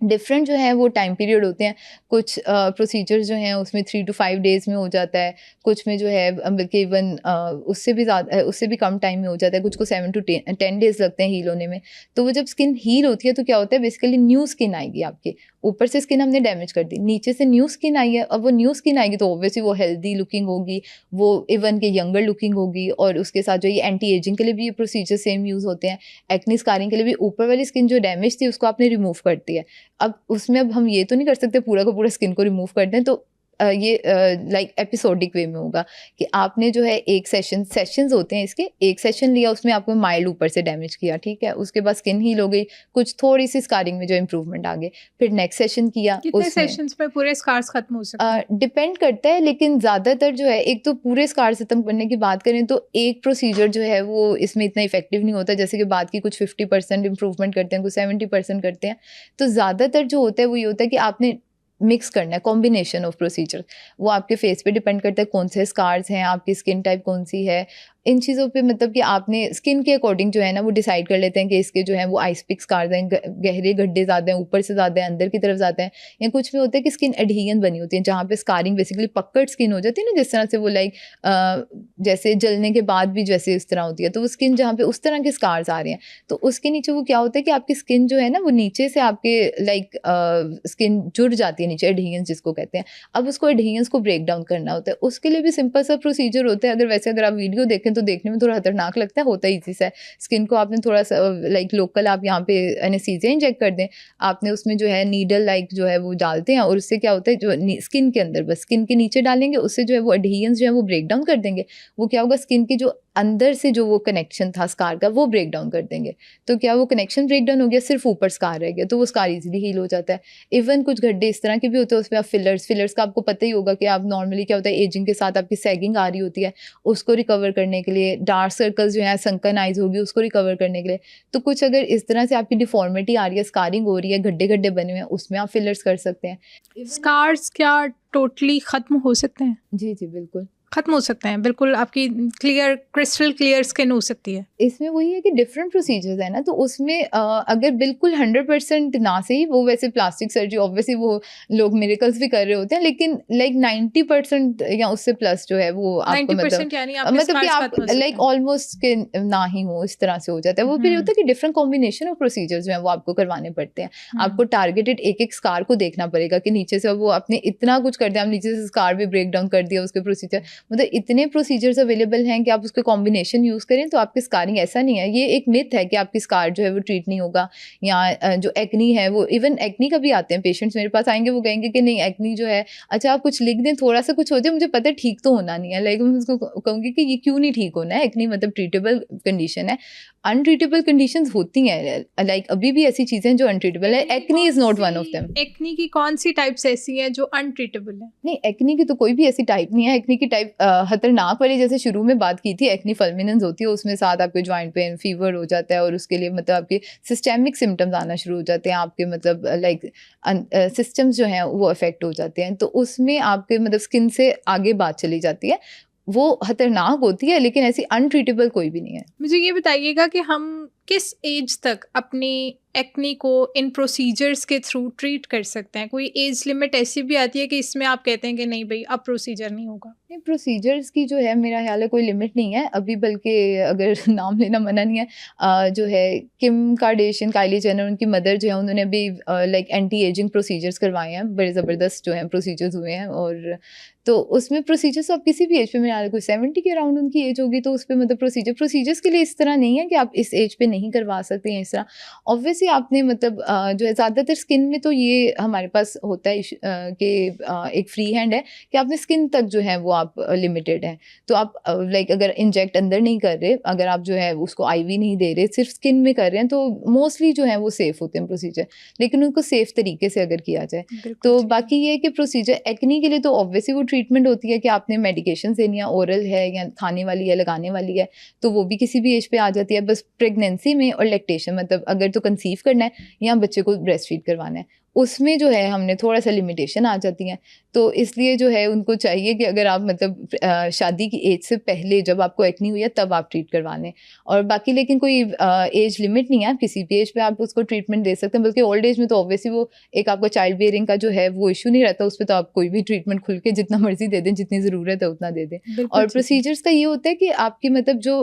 Speaker 2: डिफरेंट जो है वो टाइम पीरियड होते हैं, कुछ प्रोसीजर्स जो हैं उसमें 3 to 5 डेज़ में हो जाता है, कुछ में जो है बल्कि इवन उससे भी ज़्यादा उससे भी कम टाइम में हो जाता है, कुछ को 7 to 10 डेज़ लगते हैं हील होने में। तो वो जब स्किन हील होती है तो क्या होता है बेसिकली न्यू स्किन आएगी आपके ऊपर से, स्किन हमने डैमेज कर दी, नीचे से न्यू स्किन आई है। अब वो न्यू स्किन आएगी तो ऑब्वियसली वो हेल्दी लुकिंग होगी, वो इवन के यंगर लुकिंग होगी, और उसके साथ जो ये एंटी एजिंग के लिए भी ये प्रोसीजर सेम यूज़ होते हैं। एक्ने स्कारिंग के लिए भी ऊपर वाली स्किन जो डैमेज थी उसको आपने रिमूव कर दिया। अब उसमें अब हम ये तो नहीं कर सकते पूरा का पूरा स्किन को रिमूव कर दें, तो ये लाइक एपिसोडिक वे में होगा कि आपने जो है एक सेशंस होते हैं इसके, एक सेशन लिया उसमें आपको माइल्ड ऊपर से डैमेज किया, ठीक है, उसके बाद स्किन हील हो गई, कुछ थोड़ी सी स्कारिंग में जो इम्प्रूवमेंट आ गए, फिर नेक्स्ट सेशन किया।
Speaker 1: कितने सेशंस में पूरे स्कार्स खत्म हो सकते हैं?
Speaker 2: डिपेंड करता है, लेकिन ज़्यादातर जो है एक तो पूरे स्कार खत्म करने की बात करें तो एक प्रोसीजर जो है वो इसमें इतना इफेक्टिव नहीं होता। जैसे कि बात की कुछ 50% इम्प्रूवमेंट करते हैं, कुछ 70% करते हैं, तो ज़्यादातर जो होता है वो ये होता है कि आपने मिक्स करना है, कॉम्बिनेशन ऑफ प्रोसीजर। वो आपके फेस पे डिपेंड करता है कौन से स्कार्स हैं, आपकी स्किन टाइप कौन सी है, इन चीज़ों पे मतलब कि आपने स्किन के अकॉर्डिंग जो है ना वो डिसाइड कर लेते हैं कि इसके जो है वो आइस पिक स्कार्स हैं, गहरे गड्ढे ज़्यादा हैं, ऊपर से ज़्यादा है, अंदर की तरफ ज़्यादा है, या कुछ में होता है कि स्किन एडहीजन बनी होती है जहाँ पे स्कारिंग बेसिकली पक्कड़ स्किन हो जाती है ना, जिस तरह से वो लाइक जैसे जलने के बाद भी जैसे इस तरह होती है, तो वो स्किन जहाँ पे उस तरह के स्कार्स आ रहे हैं, तो उसके नीचे वो क्या होता है कि आपकी स्किन जो है ना वो नीचे से आपके लाइक स्किन जुड़ जाती है नीचे, एडहीजन जिसको कहते हैं। अब उसको एडहीजन को ब्रेक डाउन करना होता है, उसके लिए भी सिंपल सा प्रोसीजर होता है। अगर आप वीडियो देखें तो देखने में थोड़ा खतरनाक लगता है, होता ईजी सा है। स्किन को आपने थोड़ा सा लाइक लोकल आप यहाँ पे एनेस्थीसिया इंजेक्ट कर दें, आपने उसमें जो है नीडल लाइक जो है वो डालते हैं, और उससे क्या होता है जो स्किन के अंदर बस स्किन के नीचे डालेंगे, उससे जो है वो एडहीजन जो है वो ब्रेक डाउन कर देंगे। वो क्या होगा स्किन की जो अंदर से जो वो कनेक्शन था स्कार का वो ब्रेक डाउन कर देंगे। तो क्या वो कनेक्शन ब्रेक डाउन हो गया, सिर्फ ऊपर स्कार रह गया, तो वो स्कार इजीली हील हो जाता है। इवन कुछ गड्ढे इस तरह के भी होते हैं, उसमें आप फिलर्स का आपको पता ही होगा कि आप नॉर्मली क्या होता है, एजिंग के साथ आपकी सैगिंग आ रही होती है, उसको रिकवर करने के लिए, डार्क सर्कल्स जो है, संकन आइज होगी, उसको रिकवर करने के लिए। तो कुछ अगर इस तरह से आपकी डिफॉर्मिटी आ रही है, स्कारिंग हो रही है, गड्ढे गड्ढे बने हुए हैं, उसमें आप फिलर्स कर सकते हैं।
Speaker 1: स्कार्स क्या टोटली खत्म हो सकते हैं?
Speaker 2: जी जी बिल्कुल
Speaker 1: खत्म हो सकते हैं, बिल्कुल आपकी क्लियर, क्रिस्टल क्लियर स्किन हो सकती है।
Speaker 2: इसमें वही है कि डिफरेंट प्रोसीजर्स है ना, तो उसमें अगर बिल्कुल 100% ना सही, वो वैसे प्लास्टिक सर्जरी ऑब्वियसली वो लोग मिरेकल्स भी कर रहे होते हैं, लेकिन लाइक 90% या उससे प्लस जो है वो आपको
Speaker 1: 90% यानी आपके
Speaker 2: मतलब कि
Speaker 1: scars
Speaker 2: आप
Speaker 1: खत्म हो सकते
Speaker 2: लाइक
Speaker 1: हैं।
Speaker 2: ऑलमोस्ट के ना ही हो, इस तरह से हो जाता है वो। फिर होता है कि डिफरेंट कॉम्बिनेशन ऑफ प्रोसीजर्स जो है वो आपको करवाने पड़ते हैं। आपको टारगेटेड एक एक स्कार को देखना पड़ेगा कि नीचे से वो आपने इतना कुछ कर दिया, आप नीचे से स्कार भी ब्रेक डाउन कर दिया, उसके प्रोसीजर, मतलब इतने प्रोसीजर्स अवेलेबल हैं कि आप उसके कॉम्बिनेशन यूज़ करें तो आपकी स्कारिंग, ऐसा नहीं है, ये एक मिथ है कि आपकी स्कार जो है वो ट्रीट नहीं होगा। या जो एक्नी है वो, इवन एक्नी का भी आते हैं पेशेंट्स मेरे पास आएंगे, वो कहेंगे कि नहीं एक्नी जो है, अच्छा आप कुछ लिख दें, थोड़ा सा कुछ हो जाए, मुझे पता है ठीक तो होना नहीं है। लाइक मैं उसको कहूँगी कि ये क्यों नहीं ठीक होना है, एक्नी मतलब ट्रीटेबल कंडीशन है। अनट्रीटेबल कंडीशंस होती हैं, लाइक अभी भी ऐसी चीज़ें हैं जो अनट्रीटेबल है, acne is not one of them.
Speaker 1: Acne की कौन सी टाइप्स ऐसी हैं जो अनट्रीटेबल है?
Speaker 2: नहीं, एक्नी की तो कोई भी ऐसी टाइप नहीं है। एक्नी की टाइप खतरनाक वाली, जैसे शुरू में बात की थी, एक्नी फल्मिनेंस होती है, उसमें साथ आपके जॉइंट पेन, फीवर हो जाता है, और उसके लिए मतलब आपके सिस्टेमिक सिम्टम्स आना शुरू हो जाते हैं, आपके मतलब लाइक सिस्टम्स जो हैं वो अफेक्ट हो जाते हैं, तो उसमें आपके मतलब स्किन से आगे बात चली जाती है, वो खतरनाक होती है, लेकिन ऐसी अनट्रीटेबल कोई भी नहीं है।
Speaker 1: मुझे ये बताइएगा कि हम किस एज तक अपनी एक्नी को इन प्रोसीजर्स के थ्रू ट्रीट कर सकते हैं? कोई एज लिमिट ऐसी भी आती है कि इसमें आप कहते हैं कि नहीं भाई अब प्रोसीजर नहीं होगा?
Speaker 2: नहीं, प्रोसीजर्स की जो है मेरा ख्याल है कोई लिमिट नहीं है अभी, बल्कि अगर नाम लेना मना नहीं है, जो है किम कार्डेशियन, काइली जेनर, उनकी मदर जो है, उन्होंने अभी लाइक एंटी एजिंग प्रोसीजर्स करवाए हैं, बड़े ज़बरदस्त जो हैं प्रोसीजर्स हुए हैं। और तो उसमें प्रोसीजर्स आप किसी भी एज पे, मेरा कोई 70 के अराउंड उनकी एज होगी, तो उस पर मतलब प्रोसीजर्स के लिए इस तरह नहीं है कि आप इस एज पे नहीं करवा सकते हैं। इस तरह ऑब्वियसली आपने मतलब जो है ज़्यादातर स्किन में तो ये हमारे पास होता है कि एक फ्री हैंड है कि आपने स्किन तक जो है वो आप लिमिटेड हैं, तो आप लाइक अगर इंजेक्ट अंदर नहीं कर रहे, अगर आप जो है उसको आईवी नहीं दे रहे, सिर्फ स्किन में कर रहे हैं, तो मोस्टली जो है वो सेफ़ होते हैं प्रोसीजर, लेकिन उनको सेफ़ तरीके से अगर किया जाए तो। बाकी ये है कि प्रोसीजर एक्नी के लिए तो ऑब्वियसली वो ट्रीटमेंट होती है कि आपने मेडिकेशन देनी है, ओरल है या खाने वाली है, लगाने वाली है, तो वो भी किसी भी एज पे आ जाती है। बस प्रेगनेंसी में और लैक्टेशन, मतलब अगर तो कंसीव करना है या बच्चे को ब्रेस्ट फीड करवाना है, उसमें जो है हमने थोड़ा सा लिमिटेशन आ जाती हैं। तो इसलिए जो है उनको चाहिए कि अगर आप मतलब शादी की एज से पहले जब आपको एक्नी हुई है तब आप ट्रीट करवा लें, और बाकी लेकिन कोई एज लिमिट नहीं है, आप किसी भी एज पे आप उसको ट्रीटमेंट दे सकते हैं। बल्कि ओल्ड एज में तो ऑब्वियसली वो एक आपका चाइल्ड बेयरिंग का जो है वो इशू नहीं रहता, उस पर तो आप कोई भी ट्रीटमेंट खुल के जितना मर्जी दे दें, जितनी ज़रूरत है उतना दे दें। और प्रोसीजर्स का ये होता है कि आपकी मतलब जो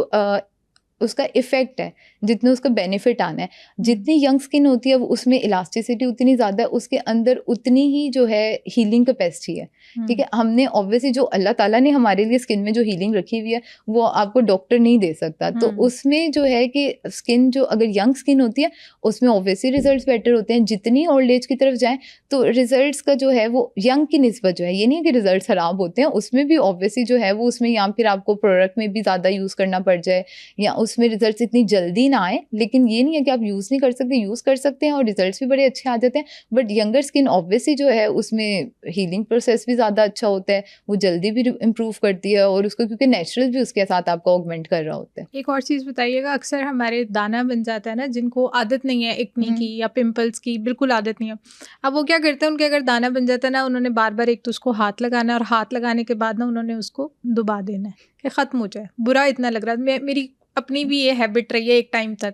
Speaker 2: उसका इफ़ेक्ट है, जितने उसका बेनिफिट आना है, जितनी यंग स्किन होती है उसमें इलास्टिसिटी उतनी ज़्यादा है, उसके अंदर उतनी ही जो है हीलिंग कैपेसिटी है। ठीक है, हमने ऑब्वियसली जो अल्लाह ताला ने हमारे लिए स्किन में जो हीलिंग रखी हुई है वो आपको डॉक्टर नहीं दे सकता। तो उसमें जो है कि स्किन जो अगर यंग स्किन होती है उसमें ऑब्वियसली रिजल्ट्स बेटर होते हैं। जितनी ओल्ड एज की तरफ जाएँ तो रिजल्ट्स का जो है वो यंग की निस्बत जो है, ये नहीं है कि रिजल्ट ख़राब होते हैं, उसमें भी ऑब्वियसली जो है वो उसमें या फिर आपको प्रोडक्ट में भी ज़्यादा यूज़ करना पड़ जाए या उसमें रिजल्ट्स इतनी जल्दी ना आए। लेकिन ये नहीं है कि आप यूज़ नहीं कर सकते, यूज़ कर सकते हैं और रिजल्ट्स भी बड़े अच्छे आ जाते हैं। बट यंगर स्किन ऑब्वियसली जो है उसमें हीलिंग प्रोसेस भी ज़्यादा अच्छा होता है, वो जल्दी भी इम्प्रूव करती है और उसको क्योंकि नेचुरल भी उसके साथ आपका ऑगमेंट कर रहा होता है।
Speaker 1: एक और चीज़ बताइएगा, अक्सर हमारे दाना बन जाता है ना, जिनको आदत नहीं है एक्नी की या पिंपल्स की, बिल्कुल आदत नहीं है, अब वो क्या करते हैं, उनके अगर दाना बन जाता है ना, उन्होंने बार बार एक तो उसको हाथ लगाना है और हाथ लगाने के बाद ना उन्होंने उसको दबा देना है कि ख़त्म हो जाए। बुरा इतना लग रहा है, मेरी अपनी भी ये हैबिट रही है एक टाइम तक,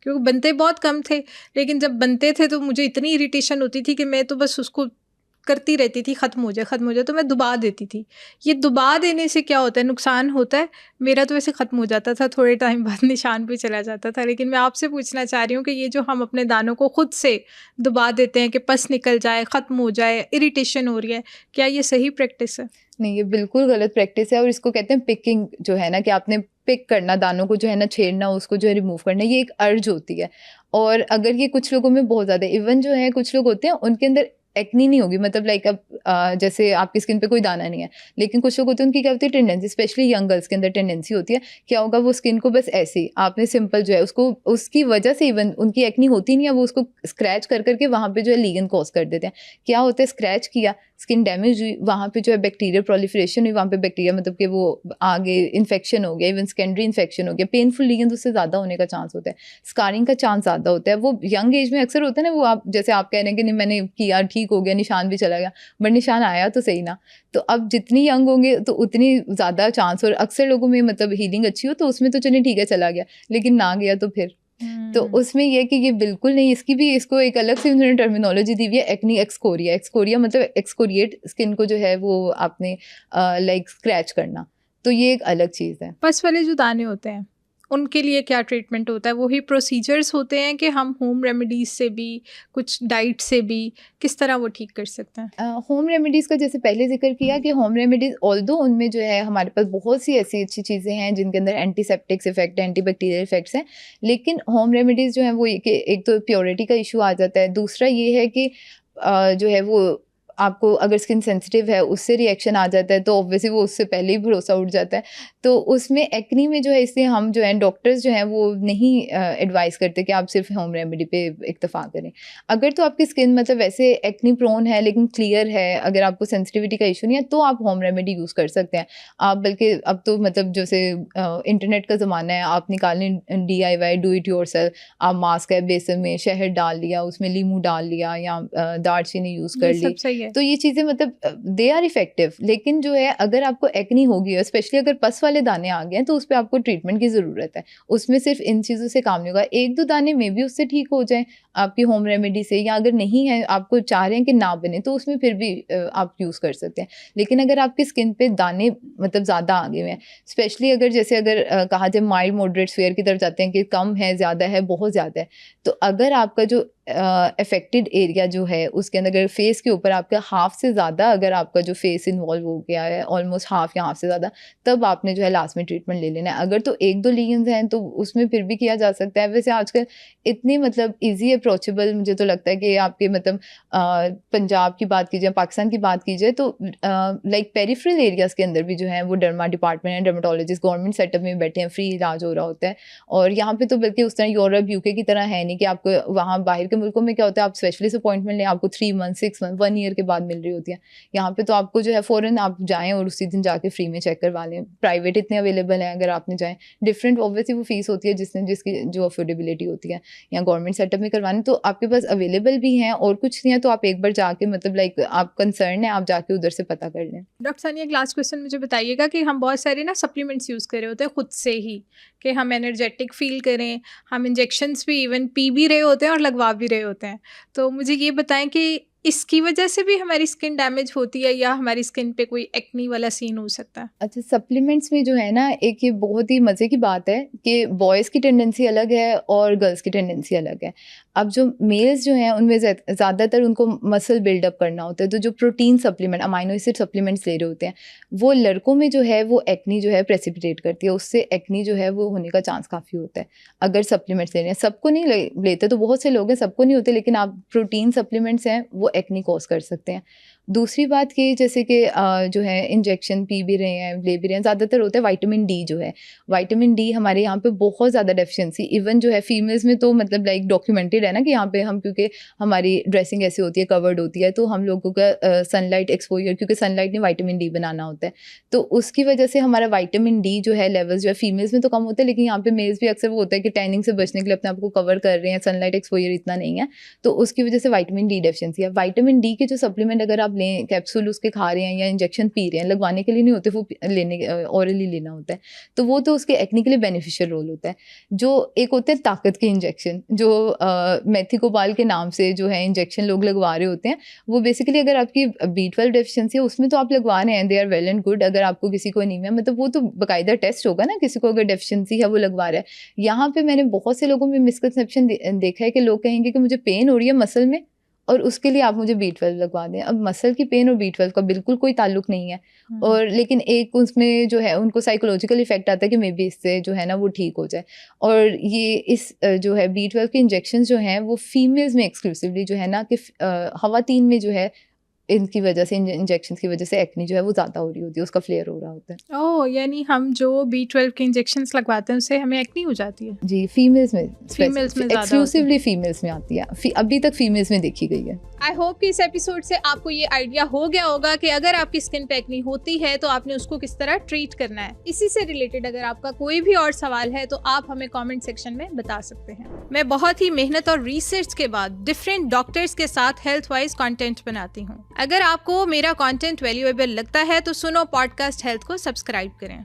Speaker 1: क्योंकि बनते बहुत कम थे, लेकिन जब बनते थे तो मुझे इतनी इरिटेशन होती थी कि मैं तो बस उसको करती रहती थी, ख़त्म हो जाए, तो मैं दबा देती थी। ये दबा देने से क्या होता है, नुकसान होता है? मेरा तो वैसे ख़त्म हो जाता था, थोड़े टाइम बाद निशान पे चला जाता था। लेकिन मैं आपसे पूछना चाह रही हूँ कि ये जो हम अपने दानों को खुद से दबा देते हैं कि पस निकल जाए, ख़त्म हो जाए, इरिटेशन हो रही है, क्या ये सही प्रैक्टिस है?
Speaker 2: नहीं, ये बिल्कुल गलत प्रैक्टिस है और इसको कहते हैं पिकिंग, जो है ना कि आपने पिक करना, दानों को जो है ना छेड़ना, उसको जो है रिमूव करना, ये एक अर्ज होती है। और अगर ये कुछ लोगों में बहुत ज़्यादा, इवन जो है कुछ लोग होते हैं उनके अंदर एक्नी नहीं होगी, मतलब लाइक अब जैसे आपकी स्किन पे कोई दाना नहीं है, लेकिन कुछ लोग होते हैं उनकी क्या होती है टेंडेंसी, स्पेशली यंग गर्ल्स के अंदर टेंडेंसी होती है, क्या होगा वो स्किन को बस ऐसे ही आपने सिंपल जो है उसको उसकी वजह से इवन उनकी एक्नी होती नहीं है, वो उसको स्क्रैच कर करके वहाँ पे जो है लीगन कॉज कर देते हैं। क्या होता है, स्क्रैच किया, स्किन डैमेज हुई, वहाँ पे जो है बैक्टीरियल प्रोलिफरेशन हुई, वहाँ पे बैक्टीरिया मतलब कि वो आगे इन्फेक्शन हो गया, इवन सेकेंडरी इन्फेक्शन हो गया, पेनफुल लीगन उससे ज़्यादा होने का चांस होता है, स्कारिंग का चांस ज़्यादा होता है। वो यंग एज में अक्सर होता है ना, वो आप जैसे आप कह रहे हैं कि नहीं मैंने किया ठीक हो गया, निशान भी चला गया, बट निशान आया तो सही ना। तो अब जितनी यंग होंगे तो उतनी ज़्यादा चांस, और अक्सर लोगों में मतलब हीलिंग अच्छी हो तो उसमें तो चलिए ठीक है चला गया, लेकिन ना गया तो फिर तो उसमें ये कि ये बिल्कुल नहीं, इसकी भी इसको एक अलग से उन्होंने टर्मिनोलॉजी दी हुई है, एक्नी एक्सकोरिया। एक्सकोरिया मतलब एक्सकोरिएट स्किन को जो है वो आपने लाइक स्क्रैच करना, तो ये एक अलग चीज़ है।
Speaker 1: पस वाले जो दाने होते हैं उनके लिए क्या ट्रीटमेंट होता है? वही प्रोसीजर्स होते हैं कि हम होम रेमेडीज से भी, कुछ डाइट से भी, किस तरह वो ठीक कर सकते हैं?
Speaker 2: होम रेमेडीज़ का जैसे पहले जिक्र किया कि होम रेमेडीज़ ऑल्दो उनमें जो है हमारे पास बहुत सी ऐसी अच्छी चीज़ें हैं जिनके अंदर एंटीसेप्टिक्स इफेक्ट, एंटीबैक्टीरियल इफेक्ट्स हैं, लेकिन होम रेमेडीज़ जो है वो एक तो प्योरिटी का इशू आ जाता है, दूसरा ये है कि जो है वो आपको अगर स्किन सेंसिटिव है उससे रिएक्शन आ जाता है तो ऑब्वियसली वो उससे पहले ही भरोसा उठ जाता है। तो उसमें एक्नी में जो है इसलिए हम जो है डॉक्टर्स जो हैं वो नहीं एडवाइस करते कि आप सिर्फ होम रेमेडी पे इक्तफा करें। अगर तो आपकी स्किन मतलब वैसे एक्नी प्रोन है लेकिन क्लियर है, अगर आपको सेंसिटिविटी का इशू नहीं है तो आप होम रेमेडी यूज़ कर सकते हैं। आप बल्कि अब तो मतलब जैसे इंटरनेट का ज़माना है, आप निकालें DIY डू इट योरसेल्फ, आप मास्क है बेसन में शहद डाल लिया, उसमें लीमू डाल लिया या दालचीनी यूज़ कर
Speaker 1: ये
Speaker 2: ली,
Speaker 1: सब सही है।
Speaker 2: तो ये चीज़ें मतलब दे आर इफ़ेक्टिव। लेकिन जो है अगर आपको एक्नी हो गई है, स्पेशली अगर पस वाले दाने आ गए हैं, तो उस पे आपको ट्रीटमेंट की ज़रूरत है। उसमें सिर्फ इन चीज़ों से काम नहीं होगा, 1-2 दाने में भी उससे ठीक हो जाएँ आपकी होम रेमेडी से, या अगर नहीं है आपको चाह रहे हैं कि ना बने तो उसमें फिर भी आप यूज़ कर सकते हैं। लेकिन अगर आपकी स्किन पे दाने मतलब ज़्यादा आ गए हुए हैं, स्पेशली अगर जैसे अगर कहा जाए माइल्ड मॉडरेट फेयर की तरफ जाते हैं कि कम है, ज़्यादा है, बहुत ज़्यादा है, तो अगर आपका जो अफेक्टेड एरिया जो है उसके अंदर अगर फेस के ऊपर आपका हाफ से ज़्यादा अगर आपका जो फेस इन्वॉल्व हो गया है, ऑलमोस्ट हाफ या हाफ से ज़्यादा, तब आपने जो है लास्ट में ट्रीटमेंट ले लेना है। अगर तो 1-2 लीजन्स हैं तो उसमें फिर भी किया जा सकता है। वैसे आजकल इतनी मतलब ईज़ी अप्रोचेबल मुझे तो लगता है कि आपके मतलब पंजाब की बात कीजिए, पाकिस्तान की बात कीजिए तो लाइक पेरिफेरल एरियाज़ के अंदर भी जो है वो डर्मा डिपार्टमेंट है, डर्मेटोलॉजिस्ट गवर्नमेंट सेटअप में बैठे हैं, फ्री इलाज हो रहा होता है। और यहाँ पे तो बल्कि उस तरह यूरोप, यूके की तरह है नहीं कि आपको वहाँ बाहर के मुल्कों में क्या होता है आप स्पेशलिस्ट अपॉइंटमेंट लें, आपको 3 मंथ, 6 मंथ, 1 ईयर के बाद मिल रही होती है। यहाँ पे तो आपको जो है फ़ौरन आप जाएँ और उसी दिन जाके फ्री में चेक करवा लें। प्राइवेट इतने अवेलेबल हैं, अगर आपने जाएँ, डिफरेंट ऑब्वियसली वो फीस होती है जिसकी जो अफोर्डेबिलिटी होती है, या गवर्नमेंट सेटअप में करवानी तो आपके पास अवेलेबल भी हैं, और कुछ नहीं है तो आप एक बार जाके मतलब लाइक आप कंसर्न है, आप जाके उधर से पता कर लें।
Speaker 1: डॉक्टर सानिया, एक लास्ट क्वेश्चन मुझे बताइएगा कि हम बहुत सारे ना सप्लीमेंट्स यूज़ कर रहे होते हैं खुद से ही कि हम एनर्जेटिक फील करें, हम इंजेक्शंस भी इवन पी भी रहे होते हैं और लगवा भी रहे होते हैं। तो मुझे ये बताएं कि इसकी वजह से भी हमारी स्किन डैमेज होती है या हमारी स्किन पे कोई एक्नी वाला सीन हो सकता है?
Speaker 2: अच्छा, सप्लीमेंट्स में जो है ना एक ये बहुत ही मज़े की बात है कि बॉयज़ की टेंडेंसी अलग है और गर्ल्स की टेंडेंसी अलग है। अब जो मेल्स जो हैं उनमें ज़्यादातर उनको मसल बिल्डअप करना होता है, तो जो protein supplement, amino acid supplements ले रहे होते हैं, वो लड़कों में जो है वो एक्नी जो है प्रेसिपिटेट करती है, उससे एक्नी जो है वो होने का चांस काफ़ी होता है अगर सप्लीमेंट्स ले रहे हैं। सबको नहीं लेते, तो बहुत से लोग हैं सबको नहीं होते, लेकिन आप प्रोटीन सप्लीमेंट्स हैं वो एक्नी कॉज कर सकते हैं। दूसरी बात कि जैसे कि जो है इंजेक्शन पी भी रहे हैं, ले भी रहे हैं, ज़्यादातर होता है विटामिन डी जो है। विटामिन डी हमारे यहाँ पे बहुत ज़्यादा डेफिशिएंसी, इवन जो है फीमेल्स में तो मतलब लाइक डॉक्यूमेंटेड है ना कि यहाँ पे हम, क्योंकि हमारी ड्रेसिंग ऐसी होती है, कवर्ड होती है, तो हम लोगों का सनलाइट एक्सपोजर, क्योंकि सनलाइट ने विटामिन डी बनाना होता है, तो उसकी वजह से हमारा विटामिन डी जो है लेवल्स जो है फीमेल्स में तो कम होता है, लेकिन यहाँ पे मेल्स भी अक्सर वो होता है कि टैनिंग से बचने के लिए अपने आप को कवर कर रहे हैं, सनलाइट एक्सपोजर इतना नहीं है, तो उसकी वजह से विटामिन डी डेफिशिएंसी है। विटामिन डी के जो सप्लीमेंट अगर आप लें, कैप्सूल उसके खा रहे हैं या इंजेक्शन पी रहे हैं, लगवाने के लिए नहीं होते, वो लेने ऑरली लेना होता है, तो वो तो उसके एक्ने के लिए बेनिफिशियल रोल होता है। जो एक होते हैं ताकत के इंजेक्शन, जो मेथिकोबाल के नाम से जो है इंजेक्शन लोग लगवा रहे होते हैं, वो बेसिकली अगर आपकी B12 डेफिशिएंसी है उसमें तो आप लगवा रहे हैं, they are well and good. अगर आपको किसी को एनीमिया, मतलब वो तो बाकायदा टेस्ट होगा ना, किसी को अगर डेफिशिएंसी है वो लगवा रहा है। यहाँ पे मैंने बहुत से लोगों में मिसकंसेप्शन देखा है कि लोग कहेंगे कि मुझे पेन हो रही है मसल में और उसके लिए आप मुझे B12 लगवा दें। अब मसल की पेन और B12 का बिल्कुल कोई ताल्लुक नहीं है, और लेकिन एक उसमें जो है उनको साइकोलॉजिकल इफेक्ट आता है कि मे बी इससे जो है ना वो ठीक हो जाए। और ये इस जो है B12 के इंजेक्शन जो हैं वो फीमेल्स में एक्सक्लूसिवली जो है ना कि ख़वातीन में जो है इनकी वजह से, इंजेक्शन की वजह से एक्ने जो है वो ज़्यादा हो रही होती है, उसका फ्लेयर हो रहा होता है।
Speaker 1: ओह, यानी हम जो B12 के इंजेक्शंस लगवाते हैं उससे हमें एक्ने हो जाती है?
Speaker 2: जी, फीमेल्स में
Speaker 1: ज़्यादा होती है।
Speaker 2: एक्सक्लूसिवली फीमेल्स में आती है, अभी तक फीमेल्स में देखी गई है।
Speaker 1: आई होप कि इस एपिसोड से आपको ये आइडिया हो गया होगा कि अगर आपकी स्किन पे एक्ने होती है तो आपने उसको किस तरह ट्रीट करना है। इसी से रिलेटेड अगर आपका कोई भी और सवाल है तो आप हमें कमेंट सेक्शन में बता सकते हैं। मैं बहुत ही मेहनत और रिसर्च के बाद डिफरेंट डॉक्टर्स के साथ हेल्थ वाइज कंटेंट बनाती हूँ। अगर आपको मेरा कंटेंट वैल्यूएबल लगता है तो सुनो पॉडकास्ट हेल्थ को सब्सक्राइब करें।